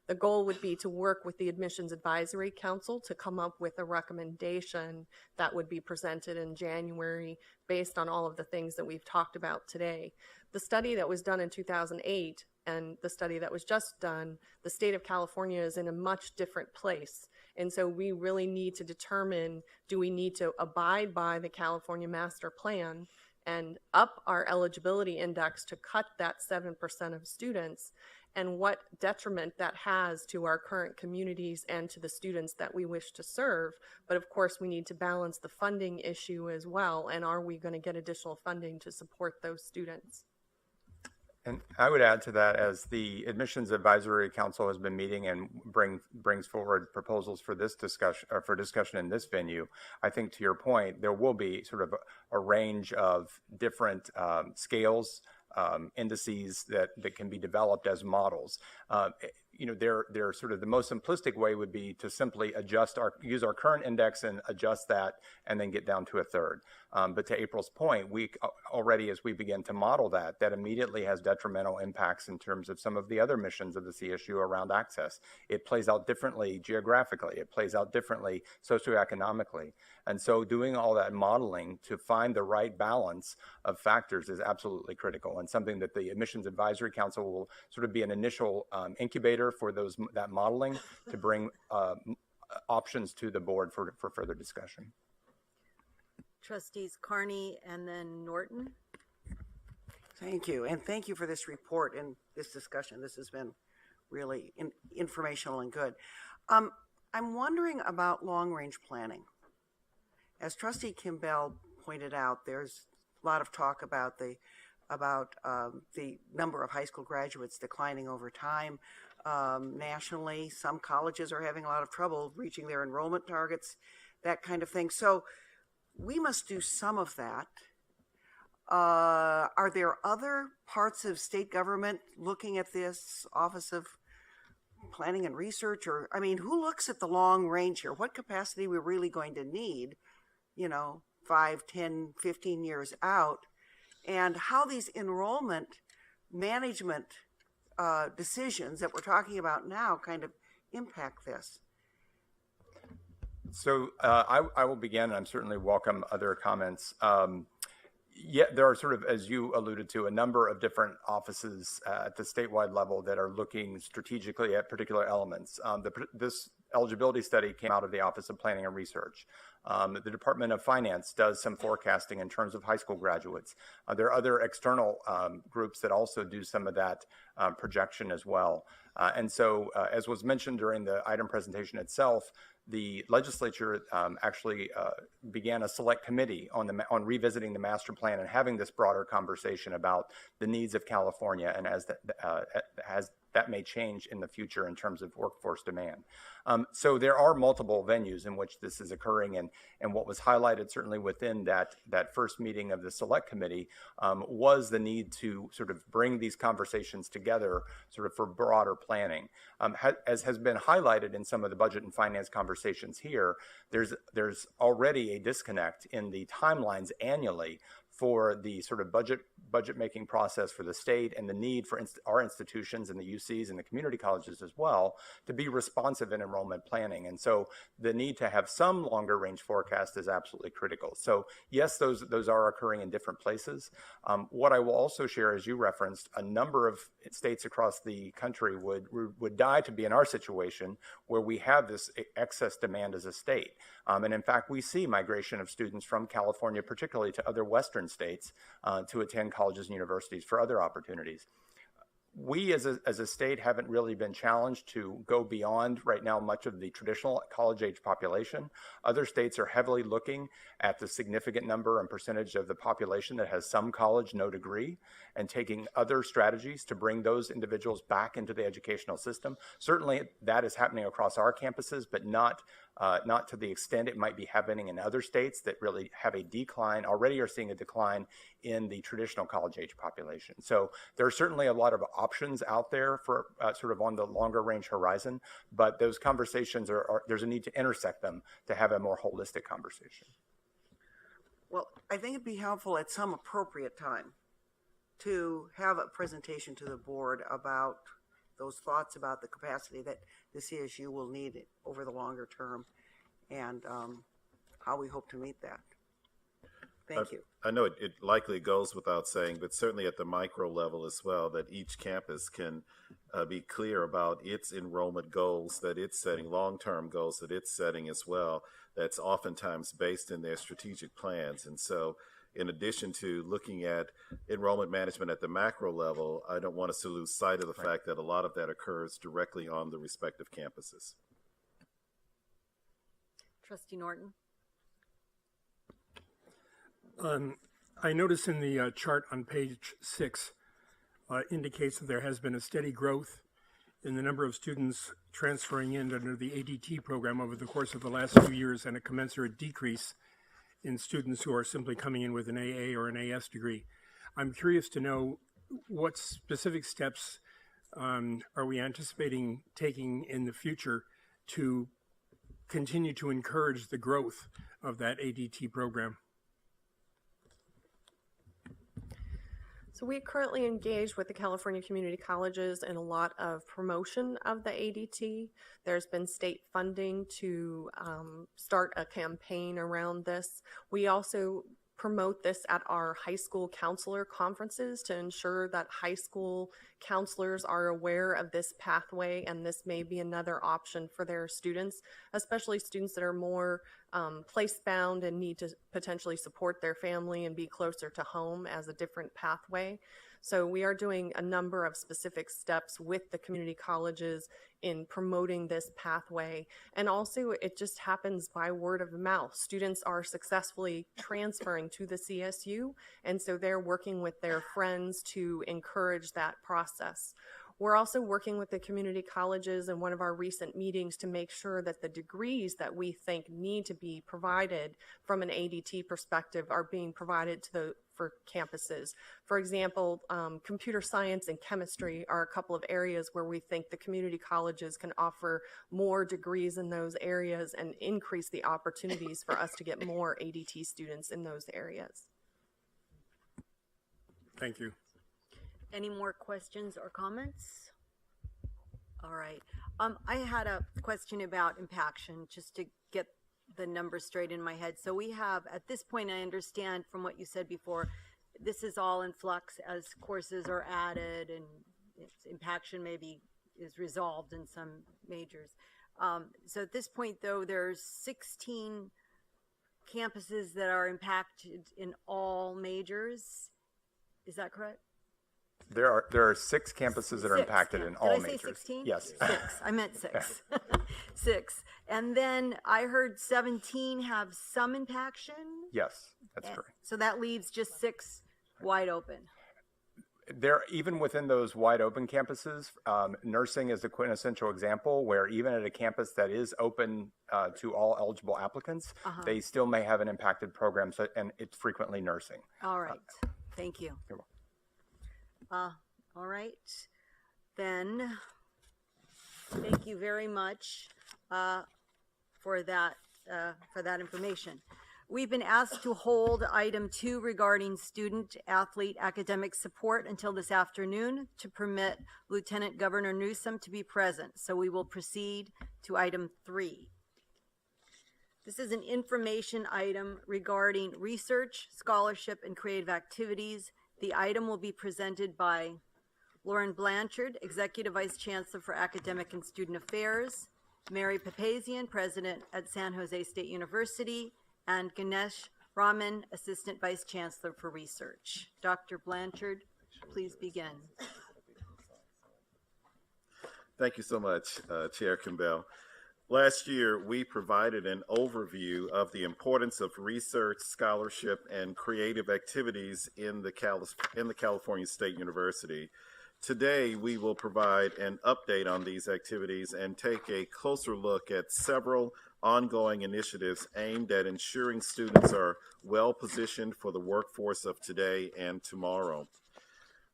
The goal would be to work with the Admissions Advisory Council to come up with a recommendation that would be presented in January based on all of the things that we've talked about today. The study that was done in 2008 and the study that was just done, the state of California is in a much different place. And so we really need to determine, do we need to abide by the California Master Plan and up our eligibility index to cut that 7% of students, and what detriment that has to our current communities and to the students that we wish to serve. But of course, we need to balance the funding issue as well. And are we going to get additional funding to support those students? And I would add to that, as the Admissions Advisory Council has been meeting and brings forward proposals for this discussion, or for discussion in this venue, I think to your point, there will be sort of a range of different scales, indices that can be developed as models. They're sort of the most simplistic way would be to simply use our current index and adjust that and then get down to a third. But to April's point, we already, as we begin to model that immediately has detrimental impacts in terms of some of the other missions of the CSU around access. It plays out differently geographically. It plays out differently socioeconomically. And so doing all that modeling to find the right balance of factors is absolutely critical, and something that the Admissions Advisory Council will sort of be an initial incubator for that modeling to bring options to the board for further discussion. Trustees Carney and then Norton. Thank you, and thank you for this report and this discussion. This has been really informational and good. I'm wondering about long-range planning. As Trustee Kimbell pointed out, there's a lot of talk about the number of high school graduates declining over time. Nationally, some colleges are having a lot of trouble reaching their enrollment targets, that kind of thing. So we must do some of that. Are there other parts of state government looking at this, Office of Planning and Research, or, I mean, who looks at the long range here? What capacity we're really going to need, 5, 10, 15 years out, and how these enrollment management decisions that we're talking about now kind of impact this? So I will begin, and I'm certainly welcome other comments. There are sort of, as you alluded to, a number of different offices at the statewide level that are looking strategically at particular elements. This eligibility study came out of the Office of Planning and Research. The Department of Finance does some forecasting in terms of high school graduates. There are other external groups that also do some of that projection as well. And so, as was mentioned during the item presentation itself, the legislature actually began a select committee on revisiting the master plan and having this broader conversation about the needs of California, and as that may change in the future in terms of workforce demand. So there are multiple venues in which this is occurring, and what was highlighted certainly within that first meeting of the select committee was the need to sort of bring these conversations together sort of for broader planning. As has been highlighted in some of the budget and finance conversations here, there's already a disconnect in the timelines annually for the sort of budget making process for the state, and the need for our institutions and the UCs and the community colleges as well to be responsive in enrollment planning. And so the need to have some longer range forecast is absolutely critical. So yes, those are occurring in different places. What I will also share, as you referenced, a number of states across the country would die to be in our situation where we have this excess demand as a state. And in fact, we see migration of students from California, particularly to other Western states, to attend colleges and universities for other opportunities. we as a state haven't really been challenged to go beyond right now much of the traditional college age population. Other states are heavily looking at the significant number and percentage of the population that has some college, no degree, and taking other strategies to bring those individuals back into the educational system. Certainly that is happening across our campuses, but not to the extent it might be happening in other states that really have a decline, already are seeing a decline in the traditional college age population. So there are certainly a lot of options out there for sort of on the longer range horizon, but those conversations there's a need to intersect them to have a more holistic conversation. Well, I think it'd be helpful at some appropriate time to have a presentation to the board about those thoughts about the capacity that the CSU will need over the longer term and how we hope to meet that. Thank you. I know it likely goes without saying, but certainly at the micro level as well, that each campus can be clear about its enrollment goals that it's setting, long-term goals that it's setting as well, that's oftentimes based in their strategic plans. And so in addition to looking at enrollment management at the macro level, I don't want us to lose sight of the fact that a lot of that occurs directly on the respective campuses. Trustee Norton. I notice in the chart on page 6 indicates that there has been a steady growth in the number of students transferring in under the ADT program over the course of the last few years, and a commensurate decrease in students who are simply coming in with an AA or an AS degree. I'm curious to know what specific steps are we anticipating taking in the future to continue to encourage the growth of that ADT program? So we currently engage with the California community colleges in a lot of promotion of the ADT. There's been state funding to start a campaign around this. We also promote this at our high school counselor conferences to ensure that high school counselors are aware of this pathway, and this may be another option for their students, especially students that are more place-bound and need to potentially support their family and be closer to home as a different pathway. So we are doing a number of specific steps with the community colleges in promoting this pathway. And also it just happens by word of mouth. Students are successfully transferring to the CSU, and so they're working with their friends to encourage that process. We're also working with the community colleges in one of our recent meetings to make sure that the degrees that we think need to be provided from an ADT perspective are being provided to for campuses. For example, computer science and chemistry are a couple of areas where we think the community colleges can offer more degrees in those areas and increase the opportunities for us to get more ADT students in those areas. Thank you. Any more questions or comments? All right. I had a question about impaction, just to get the numbers straight in my head. So we have, at this point, I understand from what you said before, this is all in flux as courses are added and impaction maybe is resolved in some majors. So at this point, though, there's 16 campuses that are impacted in all majors. Is that correct? There are 6 campuses that are impacted in all majors. Did I say 16? Yes. 6. I meant 6. 6. And then I heard 17 have some impaction. Yes, that's correct. So that leaves just 6 wide open. There, even within those wide open campuses, nursing is the quintessential example where even at a campus that is open to all eligible applicants, they still may have an impacted program, and it's frequently nursing. All right. Thank you. You're welcome. All right, then, thank you very much for that information. We've been asked to hold item 2 regarding student athlete academic support until this afternoon to permit Lieutenant Governor Newsom to be present. So we will proceed to item 3. This is an information item regarding research, scholarship, and creative activities. The item will be presented by Lauren Blanchard, Executive Vice Chancellor for Academic and Student Affairs, Mary Papazian, President at San Jose State University, and Ganesh Raman, Assistant Vice Chancellor for Research. Dr. Blanchard, please begin. Thank you so much, Chair Campbell. Last year, we provided an overview of the importance of research, scholarship, and creative activities in the California State University. Today, we will provide an update on these activities and take a closer look at several ongoing initiatives aimed at ensuring students are well positioned for the workforce of today and tomorrow.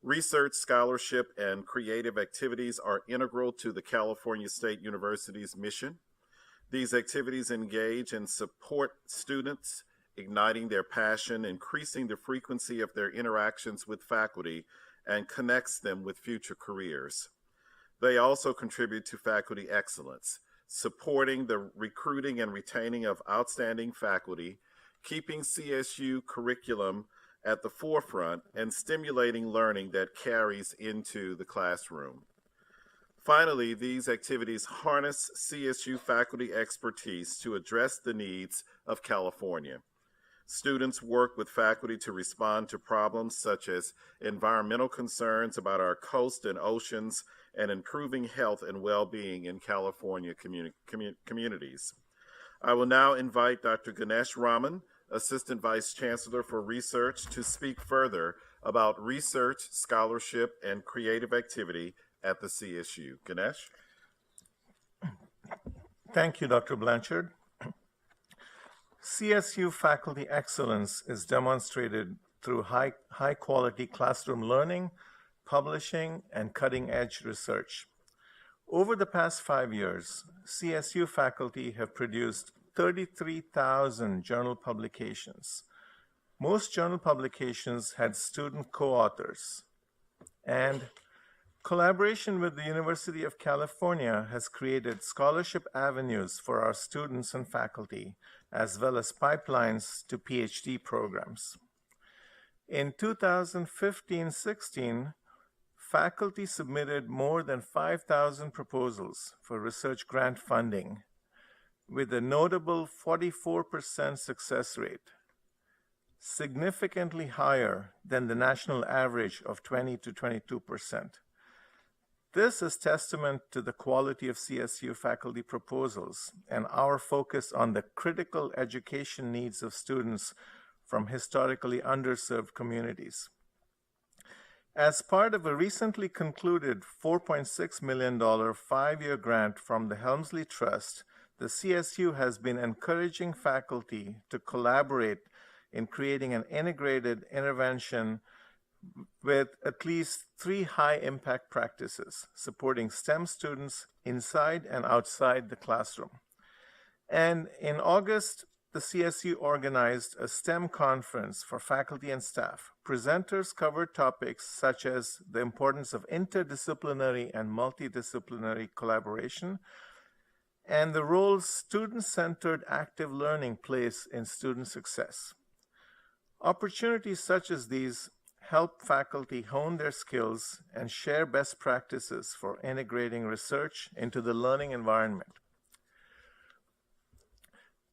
Research, scholarship, and creative activities are integral to the California State University's mission. These activities engage and support students, igniting their passion, increasing the frequency of their interactions with faculty, and connects them with future careers. They also contribute to faculty excellence, supporting the recruiting and retaining of outstanding faculty, keeping CSU curriculum at the forefront, and stimulating learning that carries into the classroom. Finally, these activities harness CSU faculty expertise to address the needs of California. Students work with faculty to respond to problems such as environmental concerns about our coast and oceans and improving health and well-being in California communities. I will now invite Dr. Ganesh Raman, Assistant Vice Chancellor for Research, to speak further about research, scholarship, and creative activity at the CSU. Ganesh? Thank you, Dr. Blanchard. CSU faculty excellence is demonstrated through high-quality classroom learning, publishing, and cutting-edge research. Over the past 5 years, CSU faculty have produced 33,000 journal publications. Most journal publications had student co-authors, and collaboration with the University of California has created scholarship avenues for our students and faculty, as well as pipelines to PhD programs. In 2015-16, faculty submitted more than 5,000 proposals for research grant funding, with a notable 44% success rate, significantly higher than the national average of 20 to 22%. This is testament to the quality of CSU faculty proposals and our focus on the critical education needs of students from historically underserved communities. As part of a recently concluded $4.6 million 5-year grant from the Helmsley Trust, the CSU has been encouraging faculty to collaborate in creating an integrated intervention with at least 3 high-impact practices, supporting STEM students inside and outside the classroom. And in August, the CSU organized a STEM conference for faculty and staff. Presenters covered topics such as the importance of interdisciplinary and multidisciplinary collaboration, and the role student-centered active learning plays in student success. Opportunities such as these help faculty hone their skills and share best practices for integrating research into the learning environment.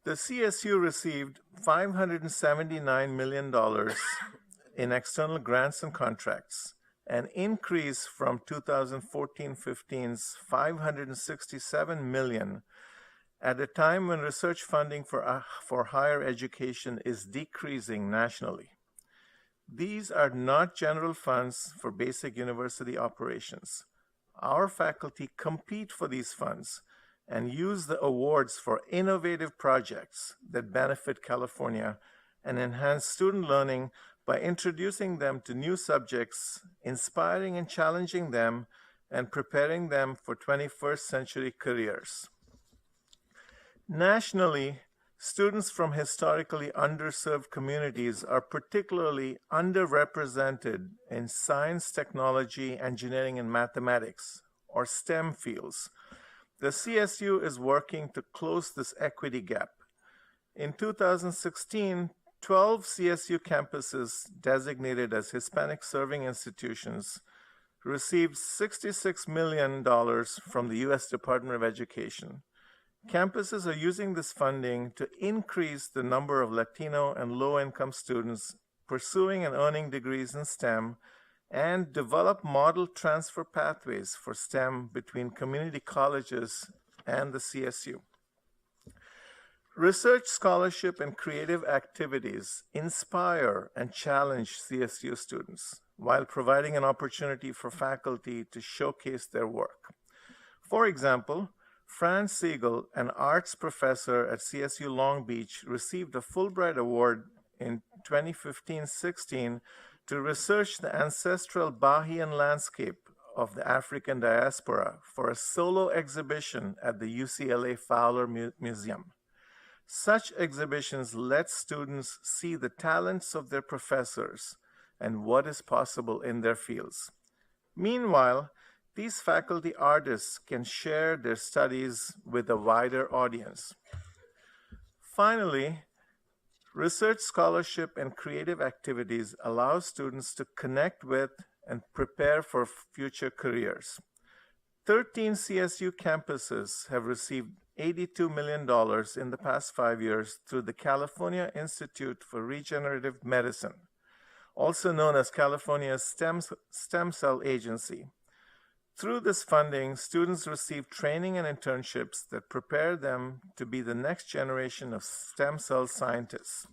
The CSU received $579 million in external grants and contracts, an increase from 2014-15's $567 million at a time when research funding for higher education is decreasing nationally. These are not general funds for basic university operations. Our faculty compete for these funds and use the awards for innovative projects that benefit California and enhance student learning by introducing them to new subjects, inspiring and challenging them, and preparing them for 21st century careers. Nationally, students from historically underserved communities are particularly underrepresented in science, technology, engineering, and mathematics, or STEM fields. The CSU is working to close this equity gap. In 2016, 12 CSU campuses designated as Hispanic serving institutions received $66 million from the U.S. Department of Education. Campuses are using this funding to increase the number of Latino and low-income students pursuing and earning degrees in STEM and develop model transfer pathways for STEM between community colleges and the CSU. Research, scholarship, and creative activities inspire and challenge CSU students while providing an opportunity for faculty to showcase their work. For example, Fran Siegel, an arts professor at CSU Long Beach, received a Fulbright Award in 2015-16 to research the ancestral Bahian landscape of the African diaspora for a solo exhibition at the UCLA Fowler Museum. Such exhibitions let students see the talents of their professors and what is possible in their fields. Meanwhile, these faculty artists can share their studies with a wider audience. Finally, research, scholarship, and creative activities allow students to connect with and prepare for future careers. 13 CSU campuses have received $82 million in the past 5 years through the California Institute for Regenerative Medicine, also known as California's Stem Cell Agency. Through this funding, students receive training and internships that prepare them to be the next generation of stem cell scientists.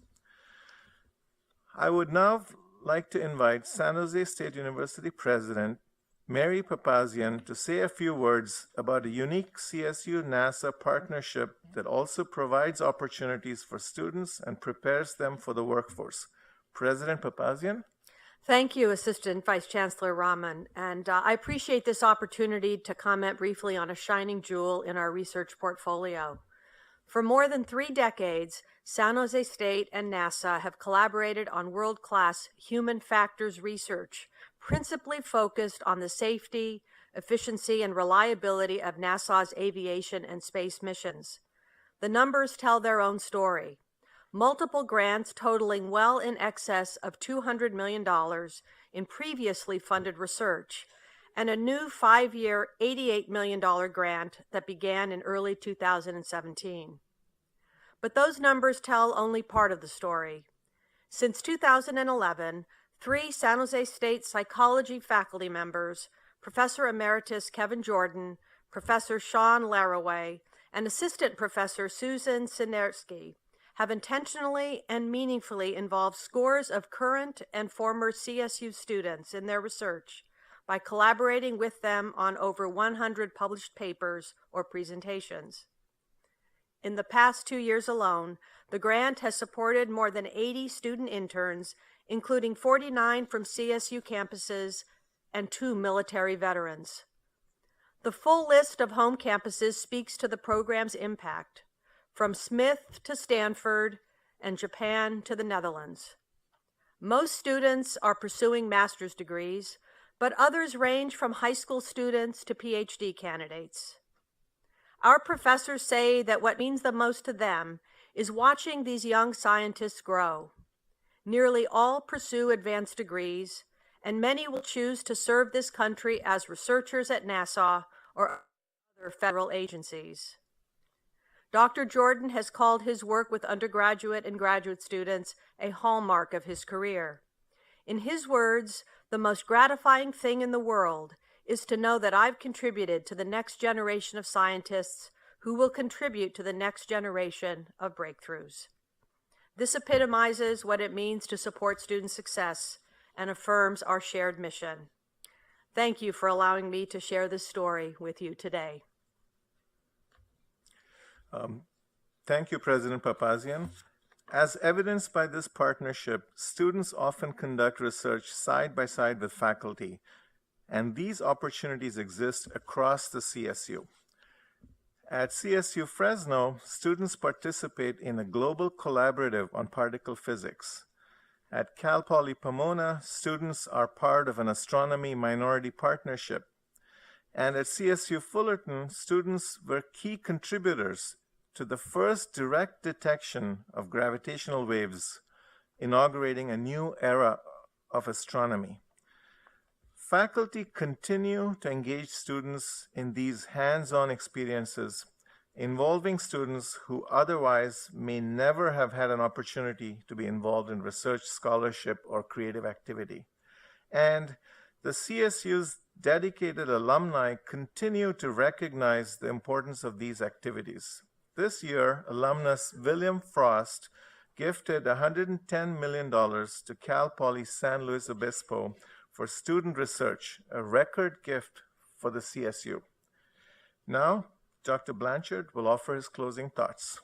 I would now like to invite San Jose State University President Mary Papazian to say a few words about a unique CSU-NASA partnership that also provides opportunities for students and prepares them for the workforce. President Papazian? Thank you, Assistant Vice Chancellor Rahman, and I appreciate this opportunity to comment briefly on a shining jewel in our research portfolio. For more than 3 decades, San Jose State and NASA have collaborated on world-class human factors research, principally focused on the safety, efficiency, and reliability of NASA's aviation and space missions. The numbers tell their own story. Multiple grants totaling well in excess of $200 million in previously funded research, and a new 5-year, $88 million grant that began in early 2017. But those numbers tell only part of the story. Since 2011, 3 San Jose State psychology faculty members, Professor Emeritus Kevin Jordan, Professor Sean Laraway, and Assistant Professor Susan Sinersky, have intentionally and meaningfully involved scores of current and former CSU students in their research by collaborating with them on over 100 published papers or presentations. In the past 2 years alone, the grant has supported more than 80 student interns, including 49 from CSU campuses and 2 military veterans. The full list of home campuses speaks to the program's impact, from Smith to Stanford and Japan to the Netherlands. Most students are pursuing master's degrees, but others range from high school students to PhD candidates. Our professors say that what means the most to them is watching these young scientists grow. Nearly all pursue advanced degrees, and many will choose to serve this country as researchers at NASA or other federal agencies. Dr. Jordan has called his work with undergraduate and graduate students a hallmark of his career. In his words, the most gratifying thing in the world is to know that I've contributed to the next generation of scientists who will contribute to the next generation of breakthroughs. This epitomizes what it means to support student success and affirms our shared mission. Thank you for allowing me to share this story with you today. Thank you, President Papazian. As evidenced by this partnership, students often conduct research side by side with faculty, and these opportunities exist across the CSU. At CSU Fresno, students participate in a global collaborative on particle physics. At Cal Poly Pomona, students are part of an astronomy minority partnership. And at CSU Fullerton, students were key contributors to the first direct detection of gravitational waves, inaugurating a new era of astronomy. Faculty continue to engage students in these hands-on experiences, involving students who otherwise may never have had an opportunity to be involved in research, scholarship, or creative activity. And The CSU's dedicated alumni continue to recognize the importance of these activities. This year, alumnus William Frost gifted $110 million to Cal Poly San Luis Obispo for student research, a record gift for the CSU. Now, Dr. Blanchard will offer his closing thoughts.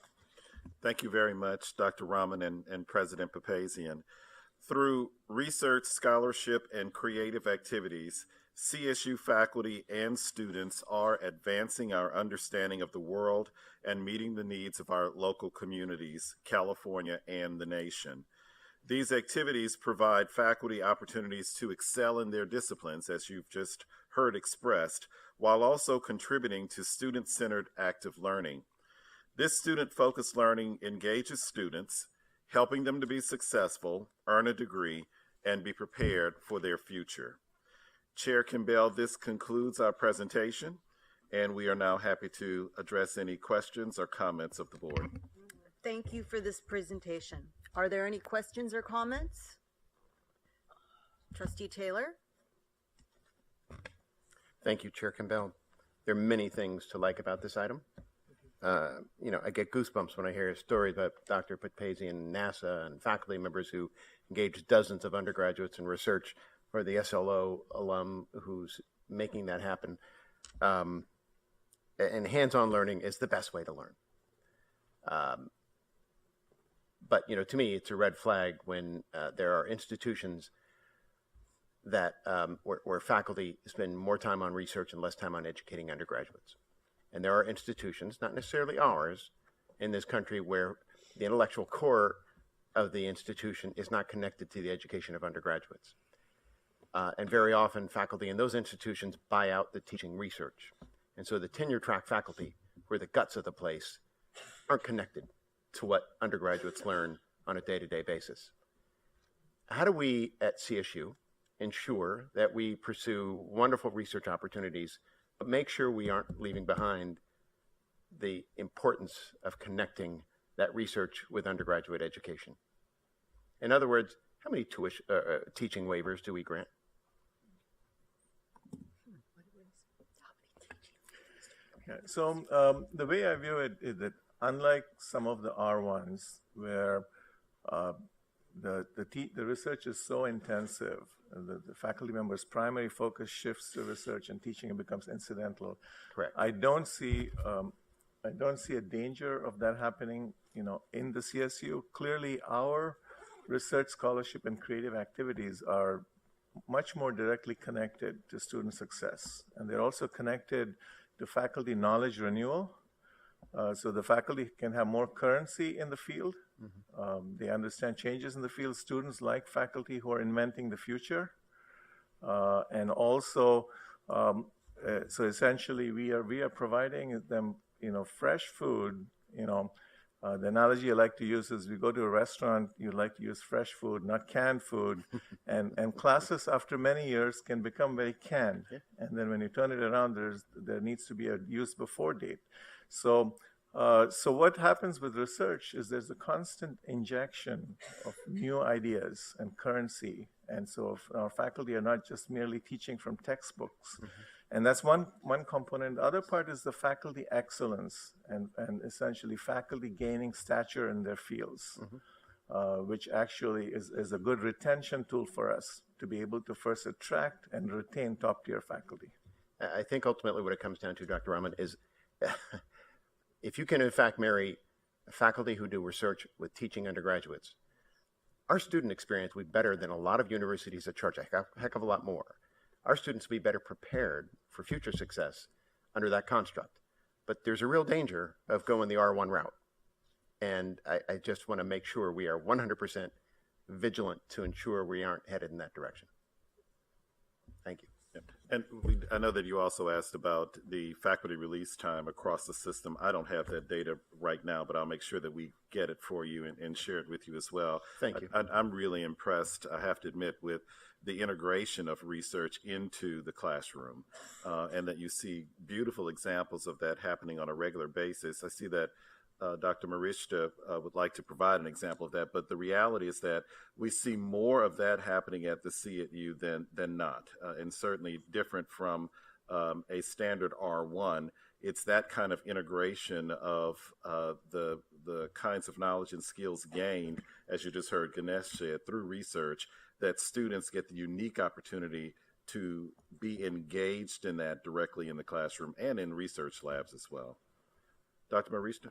Thank you very much, Dr. Rahman and President Papazian. Through research, scholarship, and creative activities, CSU faculty and students are advancing our understanding of the world and meeting the needs of our local communities, California, and the nation. These activities provide faculty opportunities to excel in their disciplines, as you've just heard expressed, while also contributing to student-centered active learning. This student-focused learning engages students, helping them to be successful, earn a degree, and be prepared for their future. Chair Kimbell, this concludes our presentation, and we are now happy to address any questions or comments of the board. Thank you for this presentation. Are there any questions or comments? Trustee Taylor? Thank you, Chair Kimbell. There are many things to like about this item. I get goosebumps when I hear stories about Dr. Papazian, NASA, and faculty members who engage dozens of undergraduates in research, or the SLO alum who's making that happen. And hands-on learning is the best way to learn. But to me, it's a red flag when there are institutions that where faculty spend more time on research and less time on educating undergraduates. And there are institutions, not necessarily ours, in this country where the intellectual core of the institution is not connected to the education of undergraduates. And very often, faculty in those institutions buy out the teaching research. And so the tenure track faculty, who are the guts of the place, aren't connected to what undergraduates learn on a day-to-day basis. How do we at CSU ensure that we pursue wonderful research opportunities, but make sure we aren't leaving behind the importance of connecting that research with undergraduate education? In other words, how many teaching waivers do we grant? Yeah, so the way I view it is that unlike some of the R1s where the research is so intensive, the faculty member's primary focus shifts to research and teaching and becomes incidental. Correct. I don't see a danger of that happening, in the CSU. Clearly, our research, scholarship, and creative activities are much more directly connected to student success, and they're also connected to faculty knowledge renewal. So the faculty can have more currency in the field. Mm-hmm. They understand changes in the field. Students like faculty who are inventing the future. And also, so essentially we are providing them, fresh food. The analogy I like to use is we go to a restaurant, you like to use fresh food, not canned food. and classes after many years can become very canned. Yeah. And then when you turn it around, there needs to be a use before date. So what happens with research is there's a constant injection of new ideas and currency. And so if our faculty are not just merely teaching from textbooks. Mm-hmm. And that's one component. The other part is the faculty excellence and essentially faculty gaining stature in their fields, mm-hmm. Which actually is a good retention tool for us to be able to first attract and retain top-tier faculty. I think ultimately what it comes down to, Dr. Rahman, is if you can in fact marry faculty who do research with teaching undergraduates, our student experience will be better than a lot of universities that charge a heck of a lot more. Our students will be better prepared for future success under that construct. But there's a real danger of going the R1 route. And I just want to make sure we are 100% vigilant to ensure we aren't headed in that direction. Thank you. And I know that you also asked about the faculty release time across the system. I don't have that data right now, but I'll make sure that we get it for you and share it with you as well. Thank you. I'm really impressed, I have to admit, with the integration of research into the classroom, and that you see beautiful examples of that happening on a regular basis. I see that Dr. Marishta would like to provide an example of that, but the reality is that we see more of that happening at the CU than not, and certainly different from a standard R1. It's that kind of integration of the kinds of knowledge and skills gained, as you just heard Ganesh said, through research, that students get the unique opportunity to be engaged in that directly in the classroom and in research labs as well. Dr. Marista?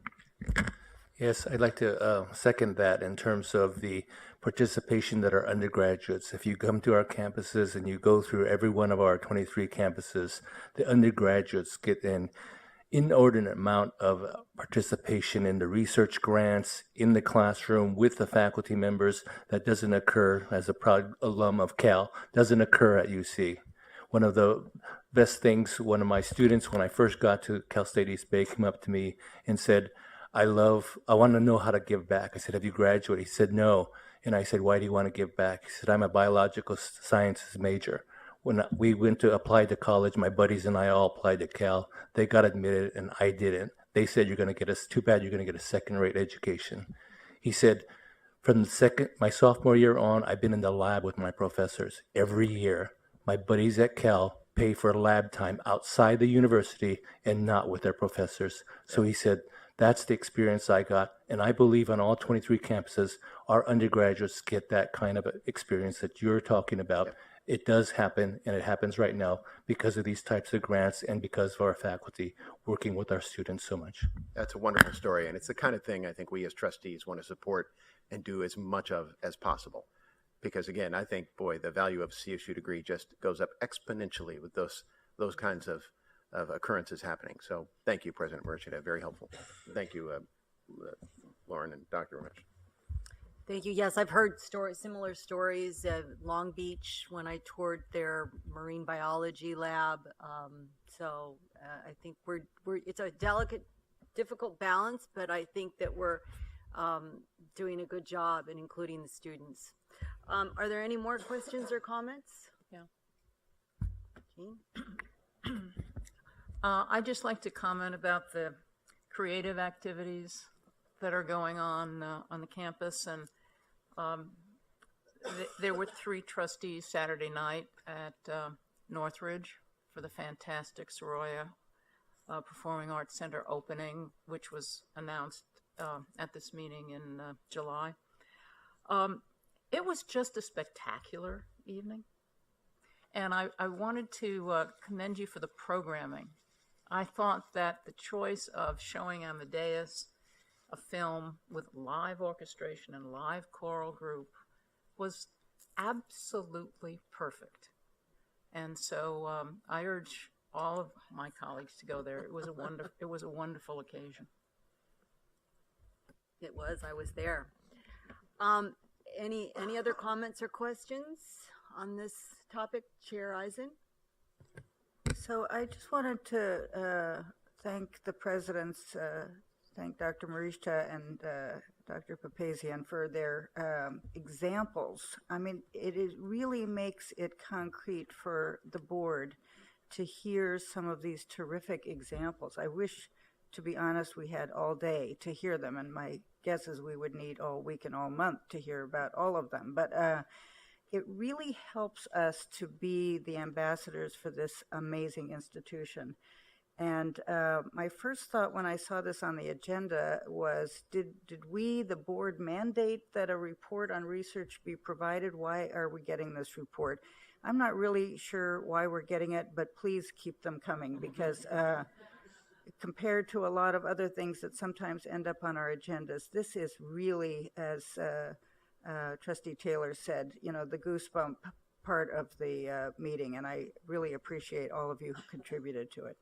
Yes, I'd like to second that in terms of the participation that our undergraduates. If you come to our campuses and you go through every one of our 23 campuses, the undergraduates get an inordinate amount of participation in the research grants, in the classroom with the faculty members. That doesn't occur, as a proud alum of Cal, doesn't occur at UC. One of the best things, one of my students, when I first got to Cal State East Bay, came up to me and said, I want to know how to give back. I said, have you graduated? He said, no. And I said, why do you want to give back? He said, I'm a biological sciences major. When we went to apply to college, my buddies and I all applied to Cal. They got admitted and I didn't. They said, too bad you're going to get a second-rate education. He said, from my sophomore year on, I've been in the lab with my professors every year. My buddies at Cal pay for lab time outside the university and not with their professors. So he said, that's the experience I got. And I believe on all 23 campuses, our undergraduates get that kind of experience that you're talking about. It does happen, and it happens right now because of these types of grants and because of our faculty working with our students so much. That's a wonderful story, and it's the kind of thing I think we as trustees want to support and do as much of as possible. Because again, I think, boy, the value of a CSU degree just goes up exponentially with those kinds of occurrences happening. So thank you, President Murchida. Very helpful. Thank you, Lauren and Dr. Ramesh. Thank you. Yes, I've heard similar stories. Long Beach, when I toured their marine biology lab. I think it's a delicate, difficult balance, but I think that we're doing a good job in including the students. Are there any more questions or comments? Yeah. Jean? I'd just like to comment about the creative activities that are going on the campus, and there were 3 trustees Saturday night at Northridge for the fantastic Soroya Performing Arts Center opening, which was announced at this meeting in July. It was just a spectacular evening, and I wanted to commend you for the programming. I thought that the choice of showing on the dais a film with live orchestration and live choral group was absolutely perfect. And so I urge all of my colleagues to go there. It was a wonderful occasion. It was. I was there. Any other comments or questions on this topic, Chair Eisen? So I just wanted to thank the presidents, thank Dr. Marishta and Dr. Papazian for their examples. I mean, really makes it concrete for the board to hear some of these terrific examples. I wish, to be honest, we had all day to hear them, and my guess is we would need all week and all month to hear about all of them. But it really helps us to be the ambassadors for this amazing institution. And my first thought when I saw this on the agenda was, did we, the board, mandate that a report on research be provided? Why are we getting this report? I'm not really sure why we're getting it, but please keep them coming, because compared to a lot of other things that sometimes end up on our agendas, this is really, as Trustee Taylor said, the goosebump part of the meeting, and I really appreciate all of you who contributed to it.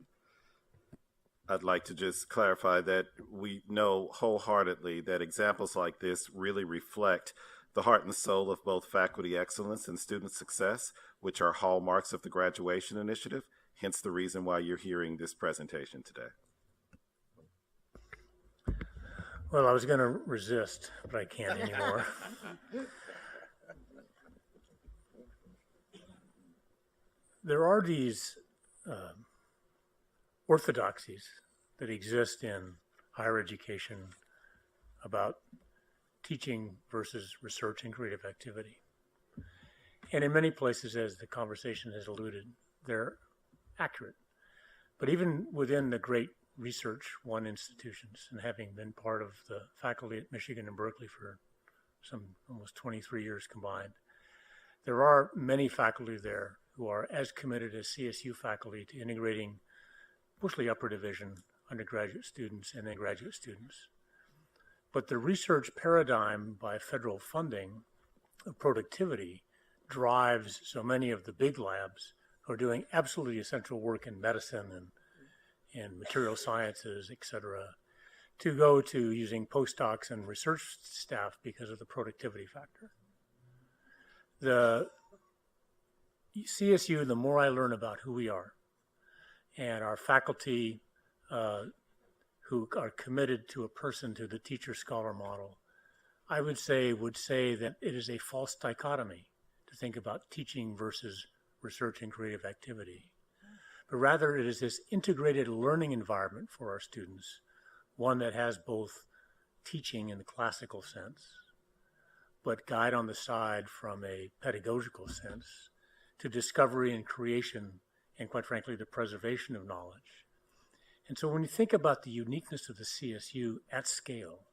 I'd like to just clarify that we know wholeheartedly that examples like this really reflect the heart and soul of both faculty excellence and student success, which are hallmarks of the graduation initiative, hence the reason why you're hearing this presentation today. Well, I was going to resist, but I can't anymore. There are these orthodoxies that exist in higher education about teaching versus research and creative activity. And in many places, as the conversation has alluded, they're accurate. But even within the great Research One institutions, and having been part of the faculty at Michigan and Berkeley for some almost 23 years combined, there are many faculty there who are as committed as CSU faculty to integrating mostly upper division undergraduate students and then graduate students. But the research paradigm by federal funding of productivity drives so many of the big labs who are doing absolutely essential work in medicine and material sciences, et cetera, to go to using postdocs and research staff because of the productivity factor. The CSU, the more I learn about who we are and our faculty who are committed to a person, to the teacher-scholar model, I would say that it is a false dichotomy to think about teaching versus research and creative activity. But rather it is this integrated learning environment for our students, one that has both teaching in the classical sense, but guide on the side from a pedagogical sense to discovery and creation, and quite frankly, the preservation of knowledge. And so when you think about the uniqueness of the CSU at scale,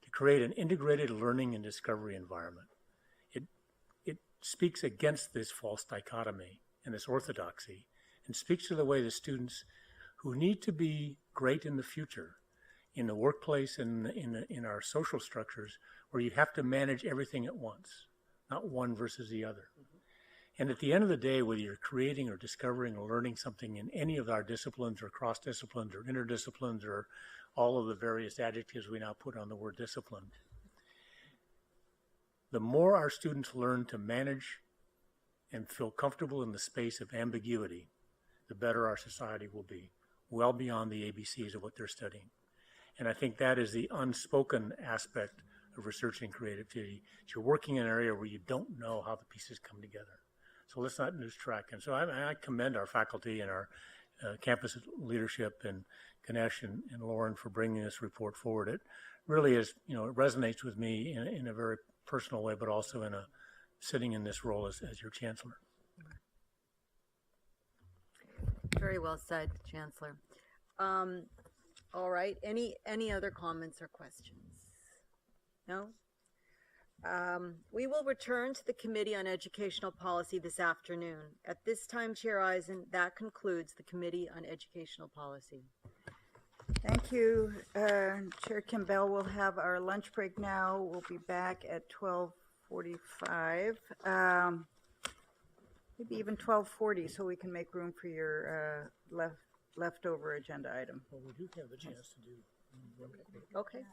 to create an integrated learning and discovery environment, it speaks against this false dichotomy and this orthodoxy, and speaks to the way the students who need to be great in the future, in the workplace and in our social structures, where you have to manage everything at once, not one versus the other. And at the end of the day, whether you're creating or discovering or learning something in any of our disciplines or cross-disciplines or interdisciplines or all of the various adjectives we now put on the word discipline, the more our students learn to manage and feel comfortable in the space of ambiguity, the better our society will be, well beyond the ABCs of what they're studying. And I think that is the unspoken aspect of research and creativity. You're working in an area where you don't know how the pieces come together. So let's not lose track. And so I commend our faculty and our campus leadership and Ganesh and Lauren for bringing this report forward. It really is, it resonates with me in a very personal way, but also in sitting in this role as your chancellor. Very well said, Chancellor. All right. Any other comments or questions? No? We will return to the Committee on Educational Policy this afternoon. At this time, Chair Eisen, that concludes the Committee on Educational Policy. Thank you, Chair Kimbell. We'll have our lunch break now. We'll be back at 12:45, maybe even 12:40, so we can make room for your leftover agenda item. Well, we do have a chance to do. Okay.